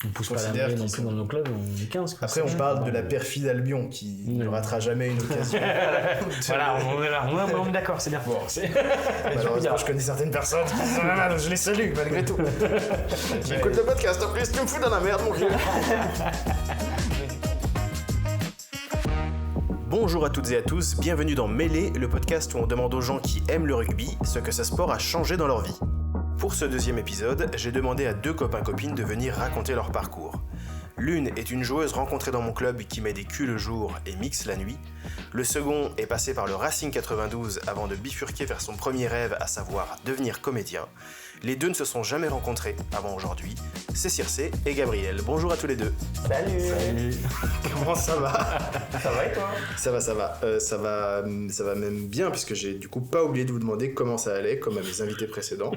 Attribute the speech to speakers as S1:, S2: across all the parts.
S1: On pousse pas la mêlée non plus dans nos clubs, on est 15. Quoi.
S2: Après, on parle de la perfide Albion qui ne ratera jamais une occasion.
S1: Voilà, on est là, on est d'accord, c'est bien. Bon,
S2: malheureusement, je connais certaines personnes qui disent je les salue malgré tout. J'écoute le podcast, en plus, tu me fous dans la merde, mon vieux. Bonjour à toutes et à tous, bienvenue dans Mêlée, le podcast où on demande aux gens qui aiment le rugby ce que ce sport a changé dans leur vie. Pour ce deuxième épisode, j'ai demandé à deux copains-copines de venir raconter leur parcours. L'une est une joueuse rencontrée dans mon club qui met des culs le jour et mixe la nuit. Le second est passé par le Racing 92 avant de bifurquer vers son premier rêve, à savoir devenir comédien. Les deux ne se sont jamais rencontrés avant aujourd'hui. C'est Circé et Gabriel. Bonjour à tous les deux.
S3: Salut.
S2: Comment ça va ?
S3: Ça va et toi ?
S2: Ça va même bien, puisque j'ai du coup pas oublié de vous demander comment ça allait, comme à mes invités précédents,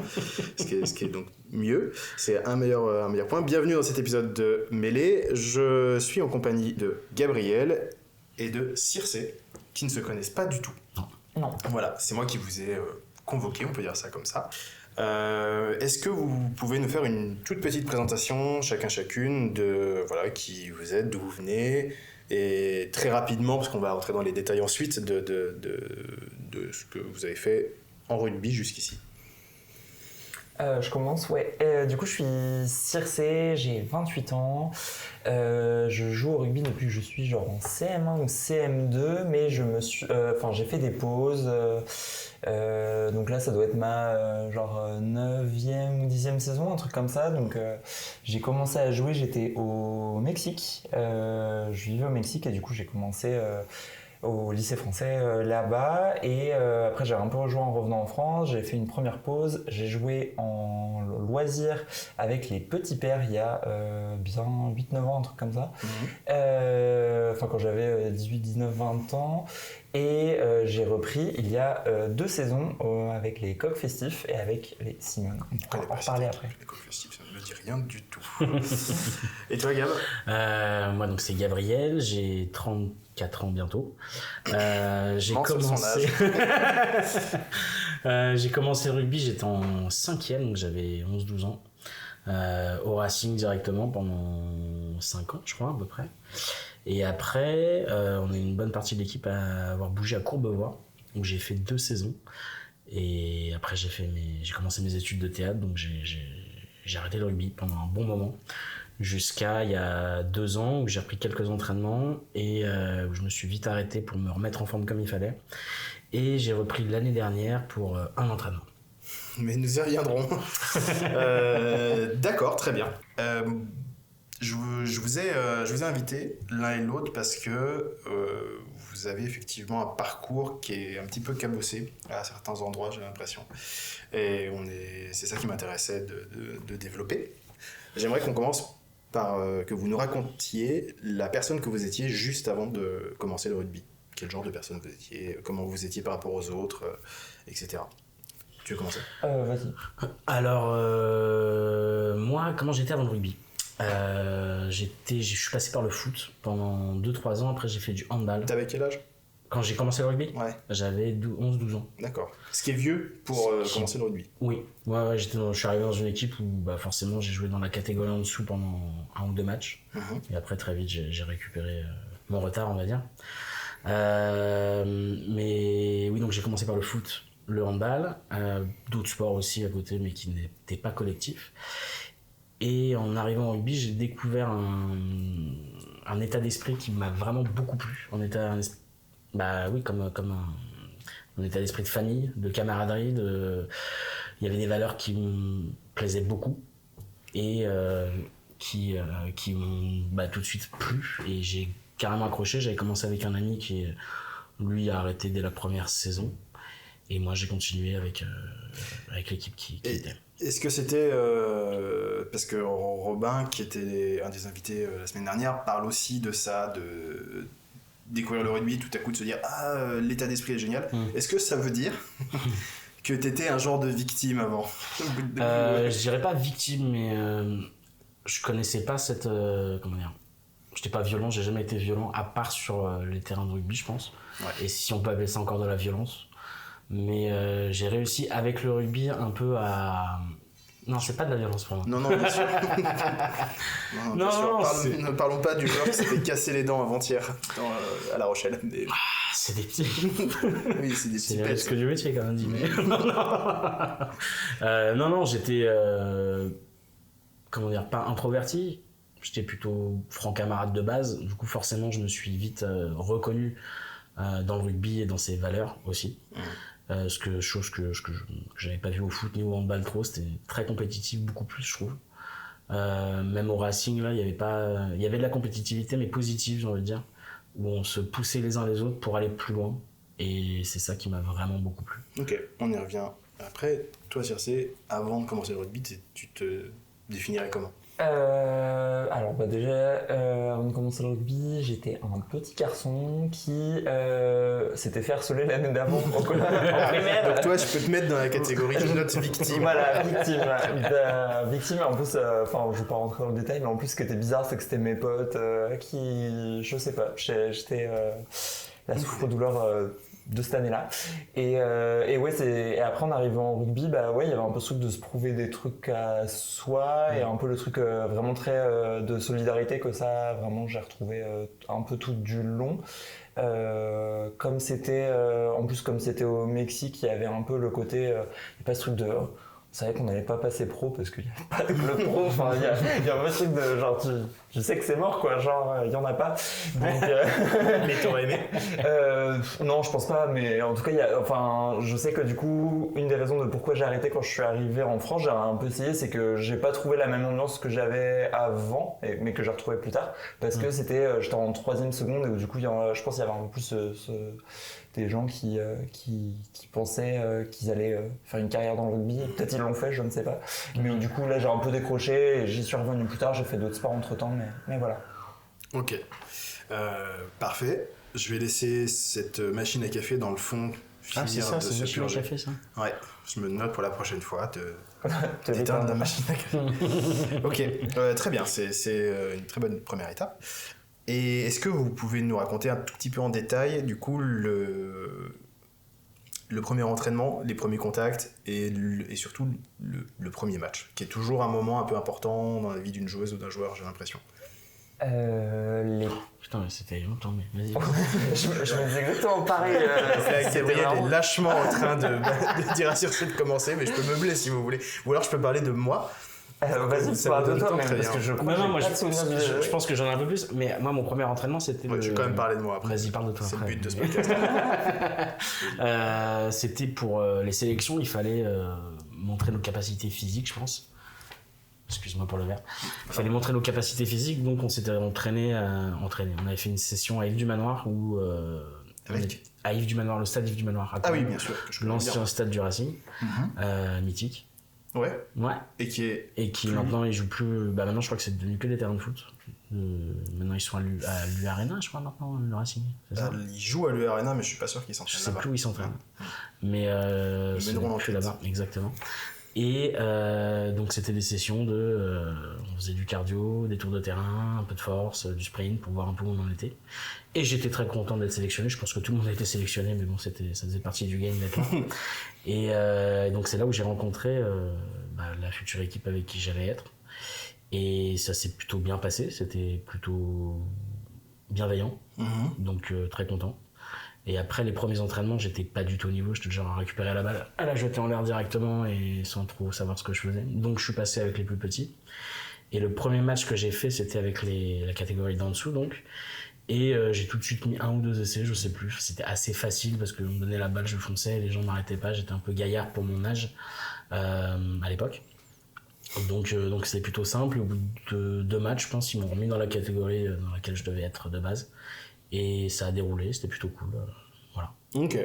S2: ce qui est donc mieux. C'est un meilleur point. Bienvenue dans cet épisode de Mêlée. Je suis en compagnie de Gabriel et de Circé, qui ne se connaissent pas du tout.
S3: Non.
S2: Voilà, c'est moi qui vous ai convoqué, on peut dire ça comme ça. Est-ce que vous pouvez nous faire une toute petite présentation, chacune, de qui vous êtes, d'où vous venez, et très rapidement, parce qu'on va rentrer dans les détails ensuite, de ce que vous avez fait en rugby jusqu'ici.
S3: Je commence, ouais. Du coup, je suis Circé, j'ai 28 ans. Je joue au rugby depuis que je suis genre en CM1 ou CM2, mais j'ai fait des pauses. Donc là, ça doit être ma 9e ou 10e saison, un truc comme ça. Donc j'ai commencé à jouer, j'étais au Mexique. Je vivais au Mexique et du coup, j'ai commencé au lycée français là-bas, et après j'ai un peu rejoué en revenant en France. J'ai fait une première pause, j'ai joué en loisir avec les petits pères il y a bien 8-9 ans, un truc comme ça. Quand j'avais 18, 19, 20 ans, et j'ai repris il y a 2 saisons avec les Coqs Festifs et avec les Simone. On va en reparler après.
S2: Les Coqs Festifs, ça ne me dit rien du tout. Et toi, Gab ?
S1: Moi, donc, c'est Gabriel, j'ai 34 ans bientôt. J'ai commencé le rugby, j'étais en 5e, donc j'avais 11-12 ans. Au Racing directement pendant 5 ans, je crois, à peu près. Et après, on est une bonne partie de l'équipe à avoir bougé à Courbevoie, où j'ai fait 2 saisons. Et après, j'ai commencé mes études de théâtre, donc j'ai arrêté le rugby pendant un bon moment. Jusqu'à il y a 2 ans où j'ai repris quelques entraînements et où je me suis vite arrêté pour me remettre en forme comme il fallait. Et j'ai repris l'année dernière pour un entraînement.
S2: Mais nous y reviendrons. D'accord, très bien. Je vous ai invité l'un et l'autre parce que vous avez effectivement un parcours qui est un petit peu cabossé à certains endroits, j'ai l'impression. Et c'est ça qui m'intéressait de développer. J'aimerais qu'on commence par que vous nous racontiez la personne que vous étiez juste avant de commencer le rugby. Quel genre de personne vous étiez, comment vous étiez par rapport aux autres, etc. Tu veux commencer ?
S3: Vas-y.
S1: Alors, moi, comment j'étais avant le rugby ? Je suis passé par le foot pendant 2-3 ans, après j'ai fait du handball.
S2: T'avais quel âge ?
S1: Quand j'ai commencé le rugby ?
S2: Ouais.
S1: J'avais 11-12 ans.
S2: D'accord. Ce qui est vieux pour commencer le rugby.
S1: Oui. Ouais, je suis arrivé dans une équipe où forcément j'ai joué dans la catégorie en dessous pendant 1 ou 2 matchs. Et après très vite j'ai récupéré mon retard, on va dire. Mais oui, donc j'ai commencé par le foot, le handball, d'autres sports aussi à côté mais qui n'étaient pas collectifs. Et en arrivant au rugby, j'ai découvert un état d'esprit qui m'a vraiment beaucoup plu. Comme un état d'esprit de famille, de camaraderie. Il y avait des valeurs qui me plaisaient beaucoup et qui m'ont tout de suite plu. Et j'ai carrément accroché. J'avais commencé avec un ami qui, lui, a arrêté dès la première saison. Et moi, j'ai continué avec l'équipe qui était.
S2: Est-ce que c'était... parce que Robin, qui était un des invités la semaine dernière, parle aussi de ça, de découvrir le rugby, tout à coup de se dire « Ah, l'état d'esprit est génial ». Est-ce que ça veut dire que t'étais un genre de victime avant ?
S1: Je dirais pas victime, mais je connaissais pas cette... comment dire ? J'étais pas violent, j'ai jamais été violent, à part sur les terrains de rugby, je pense. Ouais. Et si on peut appeler ça encore de la violence. Mais j'ai réussi avec le rugby un peu à Non, c'est pas de la violence pour moi.
S2: Non, bien sûr. non, bien sûr.
S1: c'est-
S2: Ne parlons pas du joueur qui s'est fait casser les dents avant-hier à La Rochelle. Mais-
S1: C'est des petits.
S2: Oui, c'est des
S1: C'est
S2: petits
S1: le
S2: pets.
S1: risque du métier quand même, dit. Mais... non, j'étais. Comment dire, pas introverti. J'étais plutôt franc camarade de base. Du coup, forcément, je me suis vite reconnu dans le rugby et dans ses valeurs aussi. Chose que j'avais pas vu au foot ni au handball trop. C'était très compétitif, beaucoup plus, je trouve. Même au Racing, là, il y avait de la compétitivité, mais positive, j'ai envie de dire, où on se poussait les uns les autres pour aller plus loin. Et c'est ça qui m'a vraiment beaucoup plu.
S2: Ok, on y revient. Après, toi, Circe, avant de commencer le rugby, tu te définirais comment?
S3: Alors déjà, avant de commencer le rugby, j'étais un petit garçon qui s'était fait harceler l'année d'avant en primaire.
S2: Donc toi, je peux te mettre dans la catégorie de notre victime.
S3: Voilà, victime. Victime, en plus, enfin, je vais pas rentrer dans le détail, mais en plus, ce qui était bizarre, c'est que c'était mes potes qui, je sais pas, j'étais la souffre-douleur de cette année-là. Et ouais, et après, en arrivant au rugby, bah ouais, il y avait un peu ce truc de se prouver des trucs à soi et un peu le truc vraiment très de solidarité que ça, vraiment, j'ai retrouvé un peu tout du long. Comme c'était, en plus, comme c'était au Mexique, il y avait un peu le côté, il n'y a pas ce truc de... On savait qu'on n'allait pas passer pro parce qu'il n'y a pas de club pro. Enfin, il y a un vrai truc de genre, je sais que c'est mort, quoi. Genre, il n'y en a pas. Donc,
S2: Mais t'aurais aimé?
S3: Non, je pense pas. Mais en tout cas, je sais que du coup, une des raisons de pourquoi j'ai arrêté quand je suis arrivé en France, j'ai un peu essayé, c'est que j'ai pas trouvé la même ambiance que j'avais avant, mais que j'ai retrouvé plus tard. Parce que j'étais en 3e seconde et où, du coup, je pense qu'il y avait un peu plus des gens qui pensaient qu'ils allaient faire une carrière dans le rugby. Peut-être ils l'ont fait, je ne sais pas. Mais du coup, là, j'ai un peu décroché et j'y suis revenu plus tard. J'ai fait d'autres sports entre-temps, mais voilà.
S2: Ok. Parfait. Je vais laisser cette machine à café dans le fond finir
S1: c'est ça,
S2: de
S1: c'est
S2: se
S1: machine à
S2: purger.
S1: café, ça.
S2: Ouais, je me note pour la prochaine fois
S3: Te
S2: d'éteindre la
S3: l'éteindre.
S2: machine à café. Ok, très bien, c'est une très bonne première étape. Et est-ce que vous pouvez nous raconter un tout petit peu en détail, du coup, le premier entraînement, les premiers contacts et surtout le premier match, qui est toujours un moment un peu important dans la vie d'une joueuse ou d'un joueur, j'ai l'impression.
S1: Putain, mais c'était longtemps, mais vas-y.
S3: Je me disais exactement pareil.
S2: Là,
S3: C'était
S2: Gabriel
S3: vraiment-
S2: est lâchement en train de dire à Circe de commencer, mais je peux meubler si vous voulez. Ou alors je peux parler de moi.
S3: Vas-y,
S2: Ça
S3: parle
S2: me
S3: de
S2: donne
S3: toi,
S2: temps,
S3: même,
S2: très
S3: parce
S2: bien.
S3: que je crois
S1: Non,
S3: que
S1: non,
S3: j'ai
S1: moi
S3: pas de souvenir du-
S1: je pense que j'en ai un peu plus, mais moi, mon premier entraînement, c'était
S2: Ouais, je vais quand même parler de moi après.
S1: Vas-y, parle de toi.
S2: C'est le
S1: après.
S2: but de ce podcast.
S1: C'était pour les sélections, il fallait montrer nos capacités physiques, je pense. Excuse-moi pour le verre. Il fallait montrer nos capacités physiques, donc on s'était entraîné. On avait fait une session à Yves du Manoir où
S2: Avec
S1: à Yves du Manoir, le stade Yves du Manoir.
S2: Ah oui, bien sûr. Que je connais
S1: L'ancien
S2: bien.
S1: stade du Racing, mythique.
S2: Ouais.
S1: Ouais.
S2: Et qui est.
S1: Et qui
S2: Plus.
S1: maintenant ils jouent plus. Bah maintenant je crois que c'est devenu que des terrains de foot. Maintenant ils sont à l'U Arena, je crois maintenant le Racing. C'est ça.
S2: Il joue à l'U Arena, mais je suis pas sûr qu'il
S1: Je
S2: s'entraîne
S1: sais
S2: là-bas.
S1: plus où ils s'entraînent. Mais
S2: Le
S1: c'est
S2: Méneron en
S1: plus
S2: tête.
S1: là-bas, exactement. Et donc c'était des sessions on faisait du cardio, des tours de terrain, un peu de force, du sprint pour voir un peu où on en était. Et j'étais très content d'être sélectionné. Je pense que tout le monde a été sélectionné, mais bon, ça faisait partie du game d'être là. Et donc c'est là où j'ai rencontré la future équipe avec qui j'allais être. Et ça s'est plutôt bien passé. C'était plutôt bienveillant, donc très content. Et après les premiers entraînements, j'étais pas du tout au niveau, j'étais le genre à récupérer la balle, à la jeter en l'air directement et sans trop savoir ce que je faisais. Donc je suis passé avec les plus petits. Et le premier match que j'ai fait, c'était avec la catégorie d'en dessous, donc. Et j'ai tout de suite mis 1 ou 2 essais, je sais plus. C'était assez facile parce qu'on me donnait la balle, je fonçais, les gens m'arrêtaient pas, j'étais un peu gaillard pour mon âge à l'époque. Donc c'était plutôt simple. Au bout de 2 matchs, je pense, ils m'ont remis dans la catégorie dans laquelle je devais être de base. Et ça a déroulé, c'était plutôt cool. Voilà.
S2: Ok.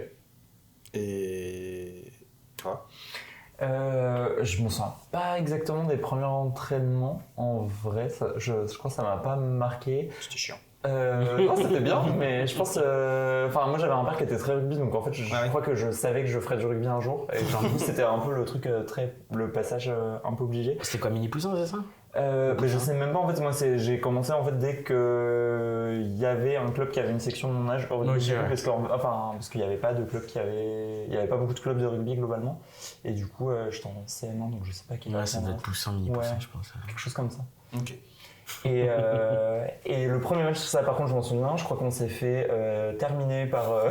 S2: Et. Toi?
S3: Je me sens pas exactement des premiers entraînements. En vrai, je crois que ça m'a pas marqué.
S2: C'était chiant.
S3: Non, c'était bien, mais je pense. Enfin, moi j'avais un père qui était très rugby, donc en fait, je
S2: Ah ouais.
S3: crois que je savais que je ferais du rugby un jour. Et du coup, c'était un peu le truc, le passage un peu obligé.
S1: C'était quoi, Mini Poussin, c'est ça?
S3: Je sais même pas en fait, moi j'ai commencé en fait dès que il y avait un club qui avait une section de mon âge au rugby, parce qu'il n'y avait pas de club il y avait pas beaucoup de clubs de rugby globalement, et du coup j'étais en CM1 donc je sais pas quel
S1: Ouais, ça doit être poussin, mini poussin, je pense.
S3: Quelque chose comme ça.
S2: Ok.
S3: Et le premier match, ça par contre je m'en souviens, je crois qu'on s'est fait terminer par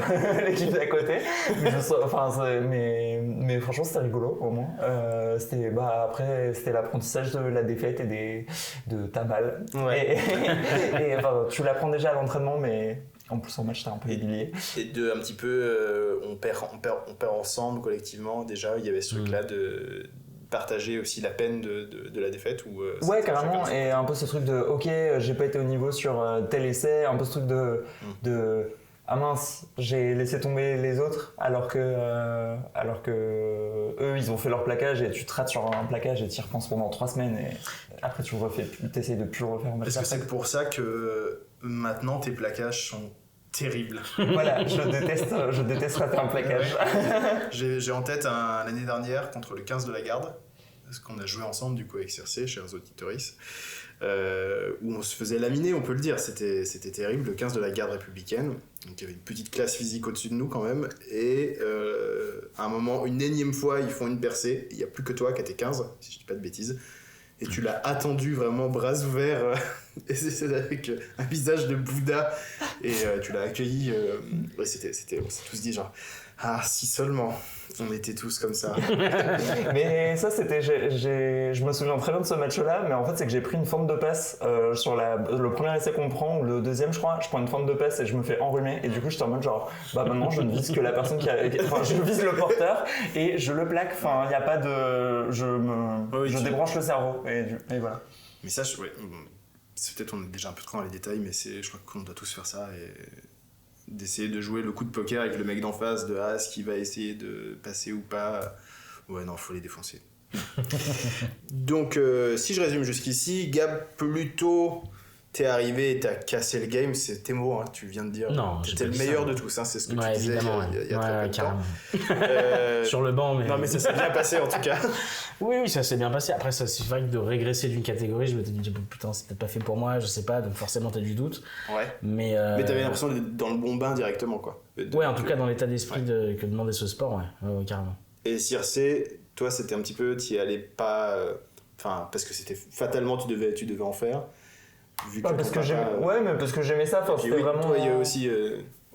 S3: l'équipe d'à côté, mais franchement c'était rigolo au moins. Après c'était l'apprentissage de la défaite et de ta balle.
S2: Ouais.
S3: Et tu l'apprends déjà à l'entraînement, mais en plus en match t'es un peu humilié.
S2: Et de un petit peu on perd ensemble collectivement, déjà il y avait ce truc-là de partager aussi la peine de la défaite ou
S3: ouais carrément, et un peu ce truc de ok j'ai pas été au niveau sur tel essai, un peu ce truc de ah mince j'ai laissé tomber les autres alors que eux ils ont fait leur plaquage et tu te rates sur un plaquage et t'y repenses pendant 3 semaines et après tu t'essayes de plus le refaire.
S2: Est-ce que c'est pour ça que maintenant tes plaquages sont terribles?
S3: Voilà, je déteste rater un plaquage.
S2: J'ai en tête l'année dernière contre le 15 de la Garde, parce qu'on a joué ensemble du coup avec CRC, chers auditeurs, où on se faisait laminer, on peut le dire, c'était terrible, le 15 de la Garde républicaine, donc il y avait une petite classe physique au-dessus de nous quand même, et à un moment, une énième fois, ils font une percée, il n'y a plus que toi qui as tes 15, si je dis pas de bêtises, et tu l'as attendu vraiment bras ouverts, et c'est avec un visage de Bouddha, et tu l'as accueilli, on s'est tous dit genre, ah si seulement on était tous comme ça.
S3: Mais ça c'était, je me souviens très bien de ce match-là, mais en fait c'est que j'ai pris une forme de passe sur le premier essai qu'on prend, ou le deuxième je crois, je prends une forme de passe et je me fais enrhumer, et du coup j'étais en mode genre, maintenant je ne vise que la personne je vise le porteur et je le plaque, il n'y a pas de, je débranche le cerveau, et voilà.
S2: Mais ça, c'est peut-être on est déjà un peu trop dans les détails, mais je crois qu'on doit tous faire ça, et d'essayer de jouer le coup de poker avec le mec d'en face, de ce qui va essayer de passer ou pas. Ouais, non, faut les défoncer. Donc, si je résume jusqu'ici, Gab, plutôt t'es arrivé et t'as cassé le game, c'est tes mots, hein, tu viens de dire.
S1: Non,
S2: t'étais le meilleur de tous, hein, c'est ce que tu disais il y a très peu de temps.
S1: Sur le banc, mais...
S2: Non, mais ça s'est bien passé en tout cas.
S1: Oui, ça s'est bien passé. Après, ça, c'est vrai que de régresser d'une catégorie, je me suis dit, putain, c'est peut-être pas fait pour moi, je sais pas, donc forcément t'as du doute.
S2: Ouais.
S1: Mais
S2: t'avais l'impression d'être dans le bon bain directement, quoi.
S1: Ouais, en tout cas, dans l'état d'esprit que demandait ce sport, ouais, carrément.
S2: Et Circé, toi, c'était un petit peu, t'y allais pas... parce que c'était fatalement, tu devais en faire. Vu que
S3: parce que mais parce que j'aimais ça, c'était vraiment...
S2: Toi, il y a aussi...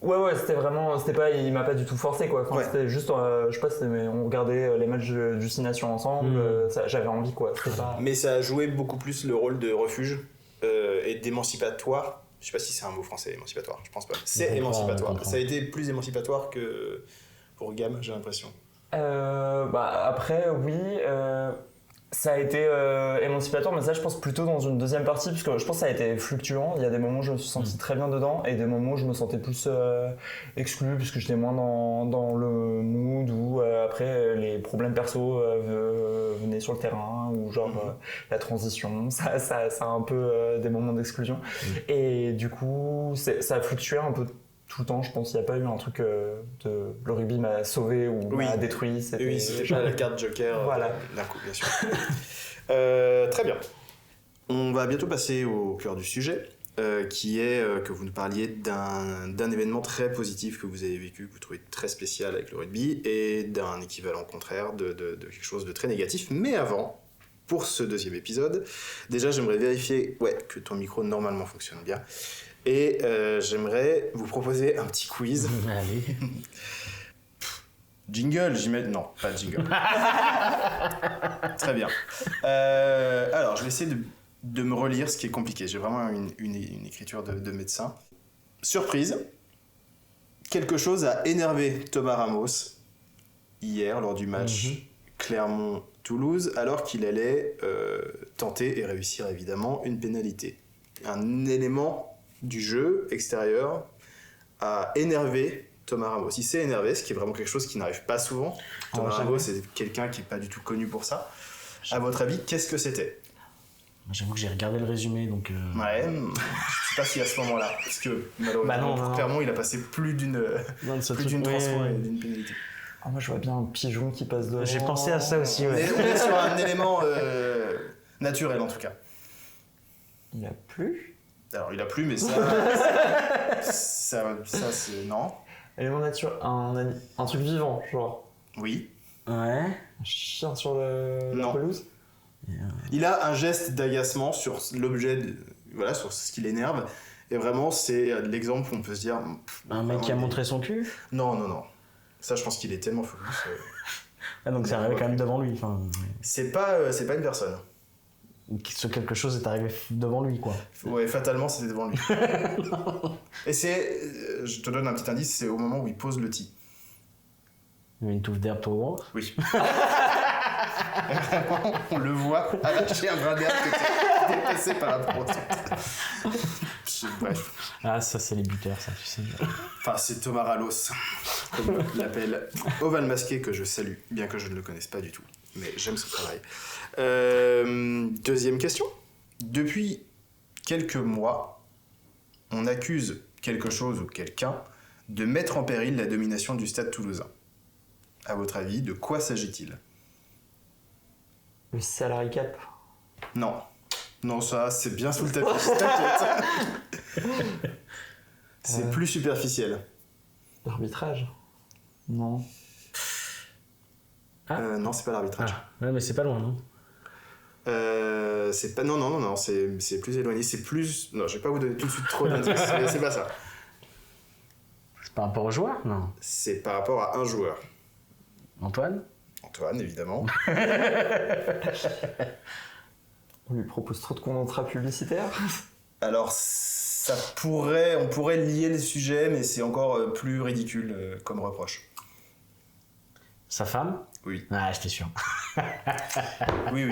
S3: Ouais, c'était vraiment, il m'a pas du tout forcé, quoi. C'était juste, je sais pas, on regardait les matchs du Destination ensemble, j'avais envie, quoi. Pas...
S2: Mais ça a joué beaucoup plus le rôle de refuge et d'émancipatoire. Je sais pas si c'est un mot français, émancipatoire, je pense pas. C'est émancipatoire. Ça a été plus émancipatoire que pour Gab, j'ai l'impression.
S3: Après, oui... Ça a été émancipatoire, mais ça je pense plutôt dans une deuxième partie, parce que je pense que ça a été fluctuant. Il y a des moments où je me suis senti très bien dedans et des moments où je me sentais plus exclu, puisque j'étais moins dans le mood où après les problèmes perso venaient sur le terrain, ou genre la transition, ça a un peu des moments d'exclusion. Et du coup, ça a fluctué un peu tout le temps, je pense. Il n'y a pas eu un truc le rugby m'a sauvé ou m'a détruit.
S2: Oui, c'était pas la carte joker
S3: voilà.
S2: D'un coup, bien sûr. Très bien. On va bientôt passer au cœur du sujet, qui est que vous nous parliez d'un événement très positif que vous avez vécu, que vous trouvez très spécial avec le rugby, et d'un équivalent contraire de quelque chose de très négatif. Mais avant, pour ce deuxième épisode, déjà j'aimerais vérifier que ton micro normalement fonctionne bien. Et j'aimerais vous proposer un petit quiz.
S1: Allez.
S2: Jingle, j'imagine. Non, pas de jingle. Très bien. Alors, je vais essayer de me relire, ce qui est compliqué. J'ai vraiment une écriture de médecin. Surprise. Quelque chose a énervé Thomas Ramos hier lors du match Clermont-Toulouse, alors qu'il allait tenter et réussir évidemment une pénalité. Un élément du jeu extérieur a énervé Thomas Ramos. Il s'est énervé, ce qui est vraiment quelque chose qui n'arrive pas souvent. Thomas Ramos, c'est quelqu'un qui n'est pas du tout connu pour ça. À votre avis, qu'est-ce que c'était ?
S1: J'avoue que j'ai regardé le résumé, donc...
S2: Ouais, je ne sais pas si à ce moment-là, parce que malheureusement, pour Clermont, il a passé plus d'une 3 fois et d'une pénalité.
S3: Ah, moi, je vois bien un pigeon qui passe devant.
S1: J'ai pensé à ça aussi, ouais.
S2: On est sur un élément naturel, en tout cas.
S3: Il a plu.
S2: Alors, il a plu, mais ça, c'est... Non.
S3: Élément nature, un truc vivant, genre
S2: Oui.
S1: Ouais.
S3: un chien sur la
S2: Non.
S3: pelouse.
S2: Il a un geste d'agacement sur l'objet, voilà, sur ce qui l'énerve. Et vraiment, c'est l'exemple où on peut se dire...
S1: Un mec qui a montré son cul.
S2: Non. Ça, je pense qu'il est tellement focus.
S1: Ah, donc c'est arrivé quand même devant lui. Enfin,
S2: C'est pas une personne.
S1: quelque chose est arrivé devant lui, quoi.
S2: Ouais, fatalement, c'était devant lui. Et c'est... je te donne un petit indice, c'est au moment où il pose le tee.
S1: Il y a une touffe d'herbe trop grosse.
S2: Oui. Vraiment, on le voit arracher un brin d'herbe qui était dépassé par rapport au truc. Bref.
S1: Ah, ça, c'est les buteurs, ça, tu sais.
S2: Enfin, c'est Thomas Rallos, comme l'appelle Oval Masqué, que je salue, bien que je ne le connaisse pas du tout. Mais j'aime son travail. Deuxième question. Depuis quelques mois, on accuse quelque chose ou quelqu'un de mettre en péril la domination du Stade Toulousain. À votre avis, de quoi s'agit-il ?
S3: Le salary cap.
S2: Non. Non, ça, c'est bien sous le tapis. T'inquiète. C'est plus superficiel.
S3: L'arbitrage. Non.
S2: Non, c'est pas l'arbitrage.
S1: Ah, ouais, mais c'est pas loin, non?
S2: C'est pas... Non, c'est plus éloigné. C'est plus... Non, je vais pas vous donner tout de suite trop d'indices. C'est pas ça.
S1: C'est par rapport au joueur? Non.
S2: C'est par rapport à un joueur.
S1: Antoine?
S2: Antoine, évidemment.
S3: On lui propose trop de contrats publicitaires.
S2: Alors, on pourrait lier le sujet, mais c'est encore plus ridicule comme reproche.
S1: Sa femme?
S2: Oui.
S1: Ah, j'étais sûr.
S2: Oui.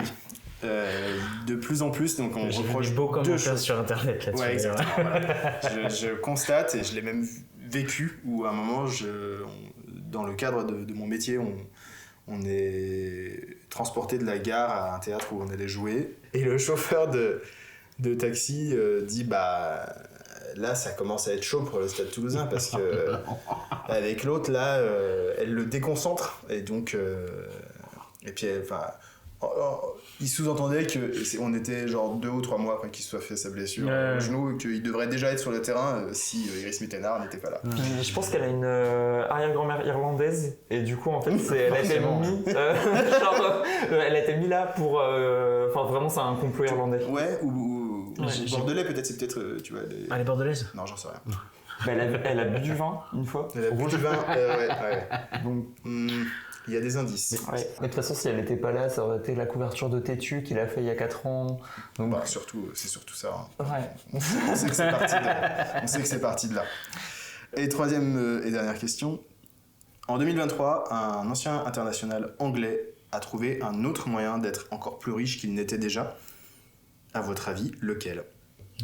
S2: De plus en plus, donc on
S1: J'ai vu
S2: reproche
S1: des beaux
S2: deux
S1: commentaires
S2: choses.
S1: sur Internet là-dessus.
S2: Ouais, exactement. Voilà. Je constate, et je l'ai même vécu, où à un moment, dans le cadre de mon métier, on est transporté de la gare à un théâtre où on allait jouer. Et le chauffeur de taxi dit là ça commence à être chaud pour le Stade Toulousain parce que avec l'autre là elle le déconcentre et donc et puis il sous-entendait que on était genre 2 ou 3 mois après qu'il se soit fait sa blessure au genou et qu'il devrait déjà être sur le terrain si Iris Mittenard n'était pas là.
S3: Puis, je pense qu'elle a une arrière-grand-mère irlandaise et du coup en fait elle a été mise elle a été mise là pour vraiment c'est un complot irlandais.
S2: Ouais, ou bordelais peut-être, c'est peut-être tu vois
S1: Elle est bordelaise?
S2: Non, j'en sais rien.
S3: Bah, elle a bu du vin une fois.
S2: Elle a bu du vin, ouais.
S3: Donc
S2: il y a des indices.
S3: ouais. Mais de toute façon si elle n'était pas là ça aurait été la couverture de Tétu qu'il a fait il y a 4 ans. Donc
S2: C'est surtout ça. Hein.
S3: ouais.
S2: On sait que c'est parti de là. Et troisième et dernière question. En 2023, un ancien international anglais a trouvé un autre moyen d'être encore plus riche qu'il n'était déjà. À votre avis, lequel ?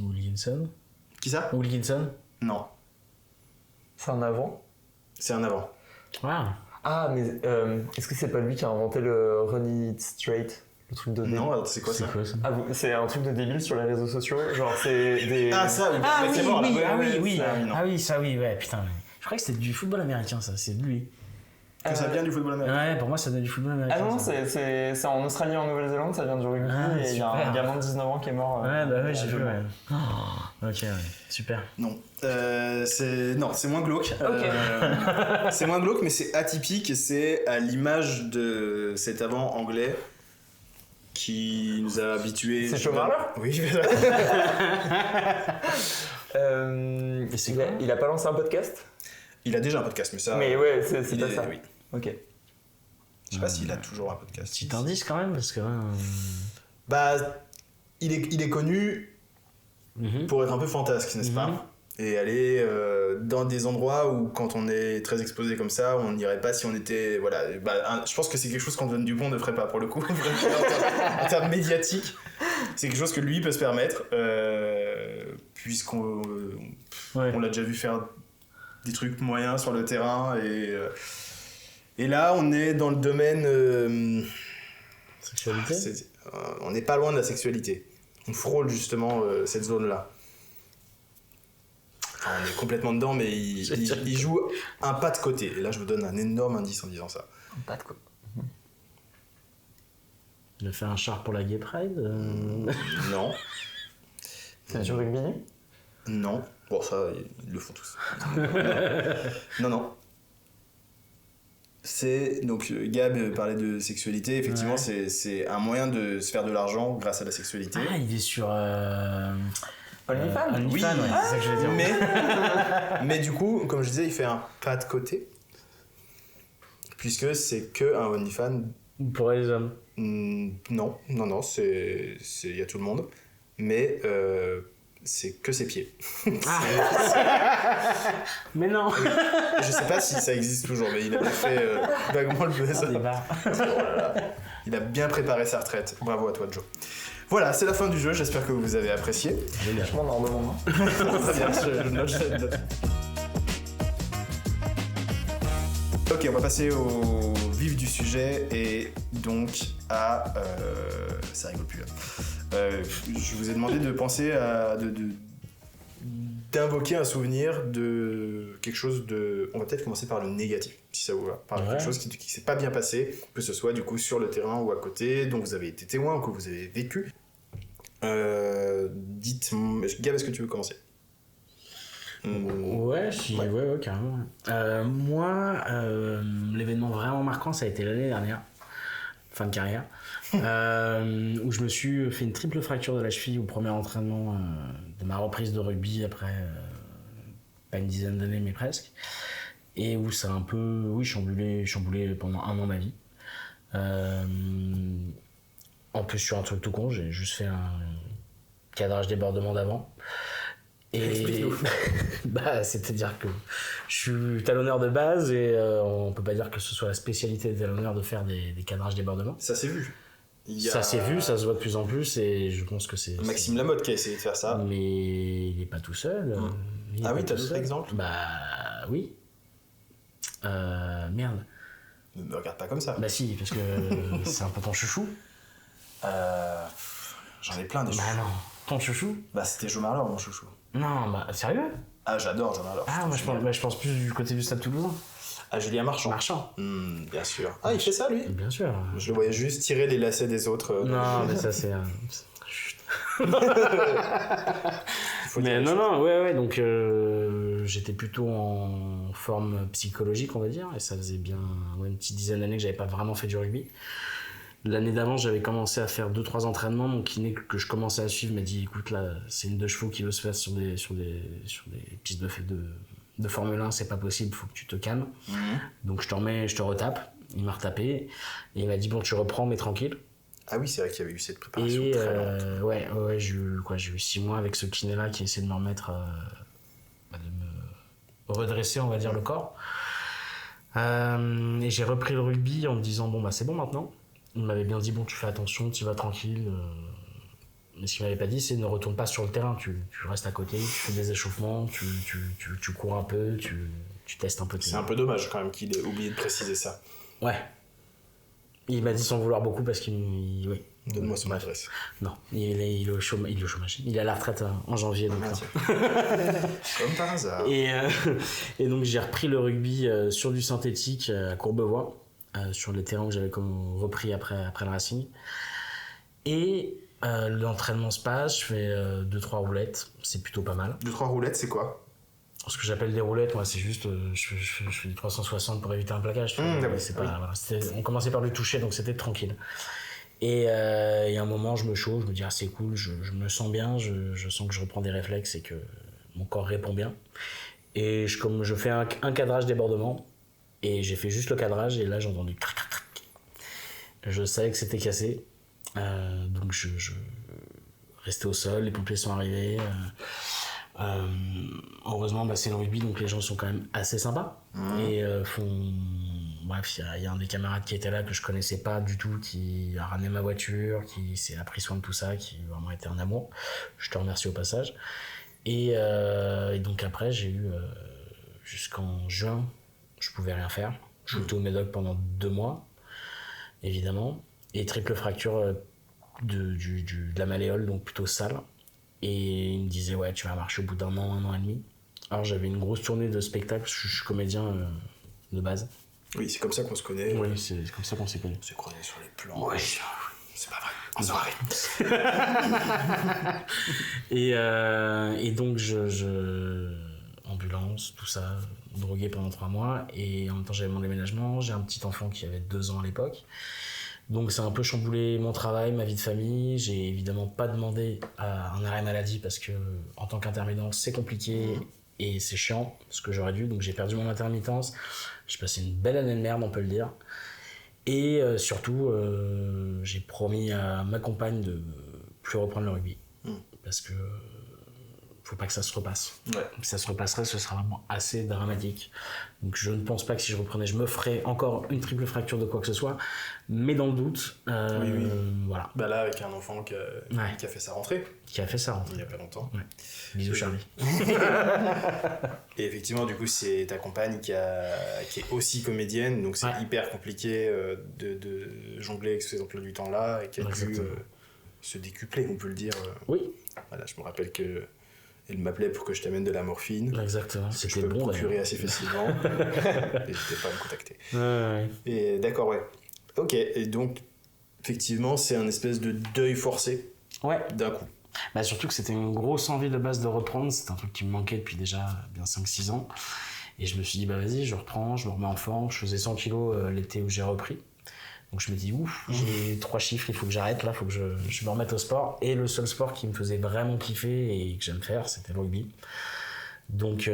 S1: Wilkinson?
S2: Qui ça ?
S1: Wilkinson?
S2: Non,
S3: C'est un avant.
S2: c'est un avant.
S1: Ah.
S3: Ah mais est-ce que c'est pas lui qui a inventé le Run It Straight, le truc de débile?
S2: Non, alors, c'est quoi ça ?
S1: C'est quoi ça?
S3: Ah, c'est un truc de débile sur les réseaux sociaux, genre c'est des...
S2: Ah ça, oui,
S1: Ah
S2: mais
S1: oui,
S2: c'est mort, là.
S1: oui, ah
S2: Ouais,
S1: oui, oui.
S2: ça, non.
S1: Ah oui, ça oui, ouais, putain. Je croyais que c'était du football américain, ça, c'est de lui.
S2: Que ça vient du football américain.
S1: Ouais, pour moi, ça vient du football américain.
S3: Ah non,
S1: ça.
S3: c'est en Australie et en Nouvelle-Zélande, ça vient du rugby,
S1: Ah,
S3: et il y a
S1: super.
S3: un gamin de 19 ans qui est mort.
S1: Ouais, bah ouais, j'ai vu, ouais. Ok, ouais, super.
S2: Non, c'est moins glauque.
S3: Ok.
S2: C'est moins glauque, mais c'est atypique et c'est à l'image de cet avant anglais qui nous a habitués.
S3: C'est Shaw Marler ?
S2: Oui,
S1: Et c'est quoi ?
S3: il a pas lancé un podcast ?
S2: il a déjà un podcast, mais ça.
S3: Mais ouais, c'est
S2: il
S3: pas
S2: est-
S3: ça.
S2: Oui.
S3: Ok.
S2: Je sais pas s'il a toujours un podcast.
S1: Petit indice quand même, parce que.
S2: Bah, il est connu pour être un peu fantasque, n'est-ce pas ? Et aller dans des endroits où, quand on est très exposé comme ça, on n'irait pas si on était. Voilà. Je pense que c'est quelque chose qu'Antoine Dupont ne ferait pas pour le coup. En termes médiatiques, c'est quelque chose que lui peut se permettre, puisqu'on on l'a déjà vu faire des trucs moyens sur le terrain. Et là, on est dans le domaine.
S1: Sexualité ?
S2: On n'est pas loin de la sexualité. On frôle justement cette zone-là. Enfin, on est complètement dedans, mais il joue un pas de côté. Et là, je vous donne un énorme indice en disant ça.
S3: Pas de quoi.
S1: Il a fait un char pour la Gay Pride
S2: Non.
S3: C'est du rugby nu?
S2: Non. Bon, ça, ils le font tous. Non. C'est donc Gab parlait de sexualité. Effectivement, c'est un moyen de se faire de l'argent grâce à la sexualité.
S1: Ah, il est sur
S3: OnlyFans.
S1: OnlyFans,
S2: Oui.
S1: ouais, c'est ça que je veux dire.
S2: Mais du coup, comme je disais, il fait un pas de côté puisque c'est que un OnlyFans.
S1: Pour les hommes.
S2: Non, c'est il y a tout le monde, mais c'est que ses pieds.
S1: Mais non.
S2: Je sais pas si ça existe toujours, mais il a fait vaguement le buzz. Voilà. Il a bien préparé sa retraite. Bravo à toi, Joe. Voilà, c'est la fin du jeu. J'espère que vous avez apprécié.
S3: Je m'en en demande.
S2: Très bien, je note. Ok, on va passer au vif du sujet et donc à... ça rigole plus là. Je vous ai demandé de penser à... d'invoquer un souvenir de quelque chose de... On va peut-être commencer par le négatif, si ça vous va. Par quelque chose qui s'est pas bien passé, que ce soit du coup sur le terrain ou à côté, dont vous avez été témoin ou que vous avez vécu. Dites-moi... Gab, est-ce que tu veux commencer?
S1: Ouais, ouais, carrément. Moi, l'événement vraiment marquant, ça a été l'année dernière, fin de carrière, où je me suis fait une triple fracture de la cheville au premier entraînement de ma reprise de rugby après pas une dizaine d'années, mais presque. Et où ça a un peu, chamboulé pendant un an ma vie. En plus, sur un truc tout con, j'ai juste fait un cadrage débordement d'avant. Et c'est-à-dire que je suis talonneur de base et on peut pas dire que ce soit la spécialité des talonneurs de faire des cadrages débordements.
S2: Ça s'est vu.
S1: Ça s'est vu, ça se voit de plus en plus et je pense que c'est...
S2: Maxime Lamotte qui a essayé de faire ça.
S1: Mais il est pas tout seul.
S2: Ah oui, t'as d'autres exemples?
S1: Bah oui. Merde.
S2: Ne me regarde pas comme ça.
S1: Bah si, parce que c'est un peu ton chouchou.
S2: J'en ai plein des chouchous.
S1: Bah non. Ton chouchou?
S2: Bah c'était Joe Marler, mon chouchou.
S1: Non, bah sérieux?
S2: Ah, j'adore Joe Marler.
S1: Ah, moi je pense plus du côté du Stade Toulousain.
S2: Ah, Julien Marchand. Bien sûr. Ah, il fait ça, lui?
S1: Bien sûr.
S2: Je le voyais juste tirer les lacets des autres.
S1: Non, mais ça c'est... Chut. Mais
S2: dire
S1: non, ouais, donc j'étais plutôt en forme psychologique, on va dire, et ça faisait bien une petite dizaine d'années que j'avais pas vraiment fait du rugby. L'année d'avant, j'avais commencé à faire 2-3 entraînements. Mon kiné que je commençais à suivre m'a dit écoute, là, c'est une 2 chevaux qui veut se faire sur des pistes de Formule 1, c'est pas possible, faut que tu te calmes. Donc je te retape. Il m'a retapé et il m'a dit bon, tu reprends, mais tranquille.
S2: Ah oui, c'est vrai qu'il y avait eu cette préparation
S1: Et
S2: très lente.
S1: ouais, j'ai eu 6 mois avec ce kiné-là qui essaie de me remettre, de me redresser, on va dire, le corps. Et j'ai repris le rugby en me disant bon, bah c'est bon maintenant. Il m'avait bien dit bon, tu fais attention, tu vas tranquille. Mais ce qu'il m'avait pas dit, c'est ne retourne pas sur le terrain. Tu restes à côté, tu fais des échauffements, tu cours un peu, tu testes un peu.
S2: C'est un peu dommage quand même qu'il ait oublié de préciser ça.
S1: Ouais. Il m'a dit sans vouloir beaucoup parce qu'il... Oui.
S2: Donne-moi son adresse.
S1: Non, il est au chômage. Il est à la retraite en janvier. Donc
S2: comme par hasard.
S1: Et donc j'ai repris le rugby sur du synthétique à Courbevoie, sur les terrains que j'avais repris après le Racing. Et l'entraînement se passe, je fais 2-3 roulettes, c'est plutôt pas mal.
S2: 2-3 roulettes, c'est quoi?
S1: Ce que j'appelle des roulettes, moi, c'est juste, je fais du 360 pour éviter un plaquage. On commençait par le toucher, donc c'était tranquille. Et à un moment, je me chauffe, je me dis, ah, c'est cool, je me sens bien, je sens que je reprends des réflexes et que mon corps répond bien. Et je fais un cadrage débordement, et j'ai fait juste le cadrage, et là, j'ai entendu crac, crac, crac. Je savais que c'était cassé, donc je restais au sol, les pompiers sont arrivés. Heureusement, c'est le rugby, donc les gens sont quand même assez sympas. Et bref, il y a un des camarades qui était là que je connaissais pas du tout, qui a ramené ma voiture, qui a pris soin de tout ça, qui a vraiment été un amour. Je te remercie au passage. Et donc après, j'ai eu jusqu'en juin, je pouvais rien faire. Je suis au médoc pendant 2 mois, évidemment, et triple fracture de la malléole, donc plutôt sale. Et il me disait, ouais, tu vas marcher au bout d'un an et demi. Alors j'avais une grosse tournée de spectacles, parce que je suis comédien de base.
S2: Oui, c'est comme ça qu'on se connaît.
S1: Oui, c'est comme ça qu'on s'est connus.
S2: On s'est croisés sur les plans.
S1: Ouais.
S2: C'est pas vrai. En soirée.
S1: Et donc, ambulance, tout ça, drogué pendant 3 mois. Et en même temps, j'avais mon déménagement. J'ai un petit enfant qui avait 2 ans à l'époque. Donc, ça a un peu chamboulé mon travail, ma vie de famille. J'ai évidemment pas demandé un arrêt maladie parce que, en tant qu'intermittent, c'est compliqué et c'est chiant, ce que j'aurais dû. Donc, j'ai perdu mon intermittence. J'ai passé une belle année de merde, on peut le dire. Et surtout, j'ai promis à ma compagne de plus reprendre le rugby. Parce que faut pas que ça se repasse.
S2: Ouais.
S1: Si ça se repasserait, ce sera vraiment assez dramatique. Donc je ne pense pas que si je reprenais, je me ferais encore une triple fracture de quoi que ce soit. Mais dans le doute,
S2: Oui.
S1: voilà.
S2: Bah là, avec un enfant qui a fait sa rentrée.
S1: Qui a fait ça,
S2: Il y a pas longtemps.
S1: Ouais. Bisous Charlie.
S2: Et effectivement, du coup, c'est ta compagne qui est aussi comédienne, donc c'est hyper compliqué de jongler avec ces emplois du temps-là et qui a dû se décupler, on peut le dire.
S1: Oui.
S2: Voilà, je me rappelle que elle m'appelait pour que je t'amène de la morphine.
S1: Exactement.
S2: C'était je peux bon, procurer assez facilement. N'hésitez pas à me contacter.
S1: Ouais.
S2: Et d'accord, ouais. Ok, et donc, effectivement, c'est un espèce de deuil forcé d'un coup.
S1: Bah, surtout que c'était une grosse envie de base de reprendre. C'était un truc qui me manquait depuis déjà bien 5-6 ans. Et je me suis dit, bah vas-y, je reprends, je me remets en forme. Je faisais 100 kilos l'été où j'ai repris. Donc je me dis, j'ai 3 chiffres, il faut que j'arrête là, il faut que je me remette au sport. Et le seul sport qui me faisait vraiment kiffer et que j'aime faire, c'était le rugby. Donc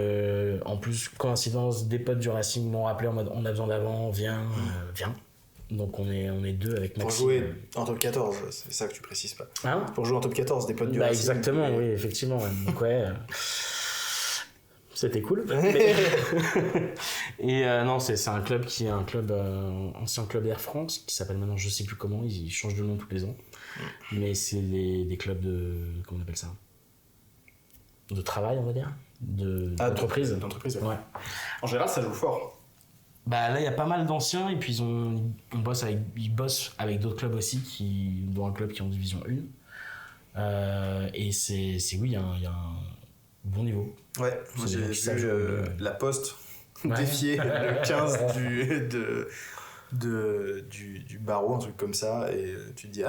S1: en plus, coïncidence, des potes du Racing m'ont rappelé en mode, on a besoin d'avant, viens. Donc on est 2 avec Maxime.
S2: Pour jouer en top 14, c'est ça que tu précises pas.
S1: Hein?
S2: Pour jouer en top 14, des potes du Racing.
S1: Exactement, oui, effectivement. Ouais. Donc c'était cool. Et non, c'est un club qui est un club, ancien club Air France, qui s'appelle maintenant je sais plus comment, ils changent de nom tous les ans. Mais c'est des clubs de, comment on appelle ça, de travail, on va dire, d'entreprise.
S2: D'entreprise,
S1: ouais.
S2: En général, ça joue fort.
S1: Bah là, il y a pas mal d'anciens et puis ils bossent avec d'autres clubs aussi, dont un club qui est en division 1. Et oui, il y a un bon niveau.
S2: Ouais, moi j'ai vu la Poste défier le 15 du barreau, un truc comme ça, et tu te dis,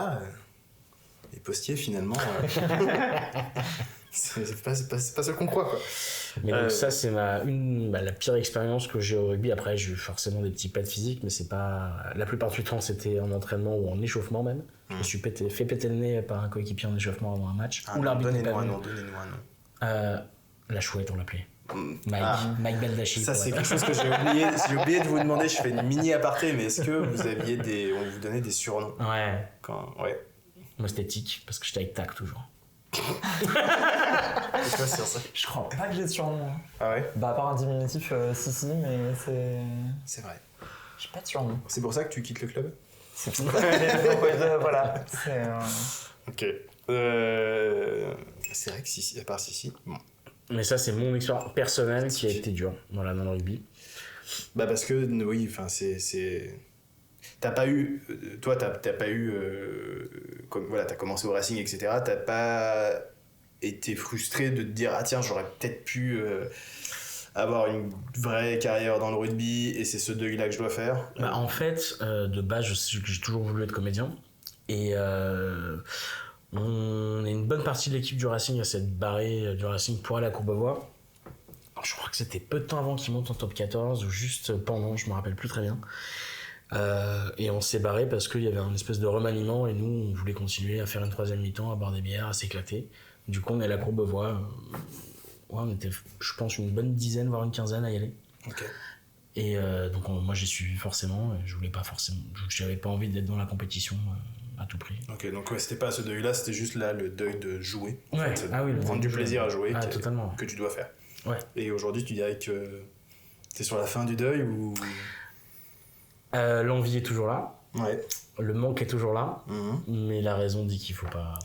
S2: les postiers finalement, c'est pas ce qu'on croit, quoi.
S1: Mais donc ça, c'est la pire expérience que j'ai au rugby. Après, j'ai eu forcément des petits pets physiques, mais c'est pas... La plupart du temps, c'était en entraînement ou en échauffement même. Je me suis fait péter le nez par un coéquipier en échauffement avant un match.
S2: Donnez-nous un nom.
S1: La chouette, on l'appelait. Mike Baldachi.
S2: Ça, c'est quelque chose que j'ai oublié. J'ai oublié de vous demander. Je fais une mini aparté, mais est-ce que on vous donnait des surnoms?
S1: Ouais.
S2: Ouais.
S1: Moi, c'était Tic, parce que j'étais avec Tac toujours.
S2: C'est quoi sur ça?
S3: Je crois pas que j'ai de surnom.
S2: Ah ouais?
S3: Bah, à part un diminutif, si, mais c'est.
S2: C'est vrai.
S3: J'ai pas de surnom.
S2: C'est pour ça que tu quittes le club?
S3: C'est tout. Voilà.
S2: Ok. C'est vrai que Sissi, à part Sissi, bon.
S1: Mais ça, c'est mon expérience personnelle qui a été dure, voilà, dans le rugby.
S2: Bah parce que, oui, enfin, t'as pas eu... Toi, t'as pas eu... comme, voilà, t'as commencé au Racing, etc. T'as pas été frustré de te dire, ah tiens, j'aurais peut-être pu avoir une vraie carrière dans le rugby et c'est ce deuil-là que je dois faire?
S1: Bah, en fait, de base, j'ai toujours voulu être comédien. Et... on est une bonne partie de l'équipe du Racing à s'être barré du Racing pour aller à Courbevoie. Je crois que c'était peu de temps avant qu'ils montent en top 14 ou juste pendant, je me rappelle plus très bien. Et on s'est barré parce qu'il y avait un espèce de remaniement et nous on voulait continuer à faire une 3e mi-temps, à boire des bières, à s'éclater. Du coup on est à la Courbevoie. On était, je pense, une bonne dizaine voire une quinzaine à y aller.
S2: Ok.
S1: Et donc moi j'ai suivi forcément. Et j'avais pas envie d'être dans la compétition. À tout prix.
S2: Ok, donc c'était pas ce deuil-là, c'était juste là le deuil de jouer.
S1: Ouais.
S2: Prendre du plaisir à jouer
S1: totalement.
S2: Que tu dois faire.
S1: Ouais.
S2: Et aujourd'hui, tu dirais que t'es sur la fin du deuil ou...
S1: L'envie est toujours là.
S2: Ouais.
S1: Le manque est toujours là. Mais la raison dit qu'il faut pas.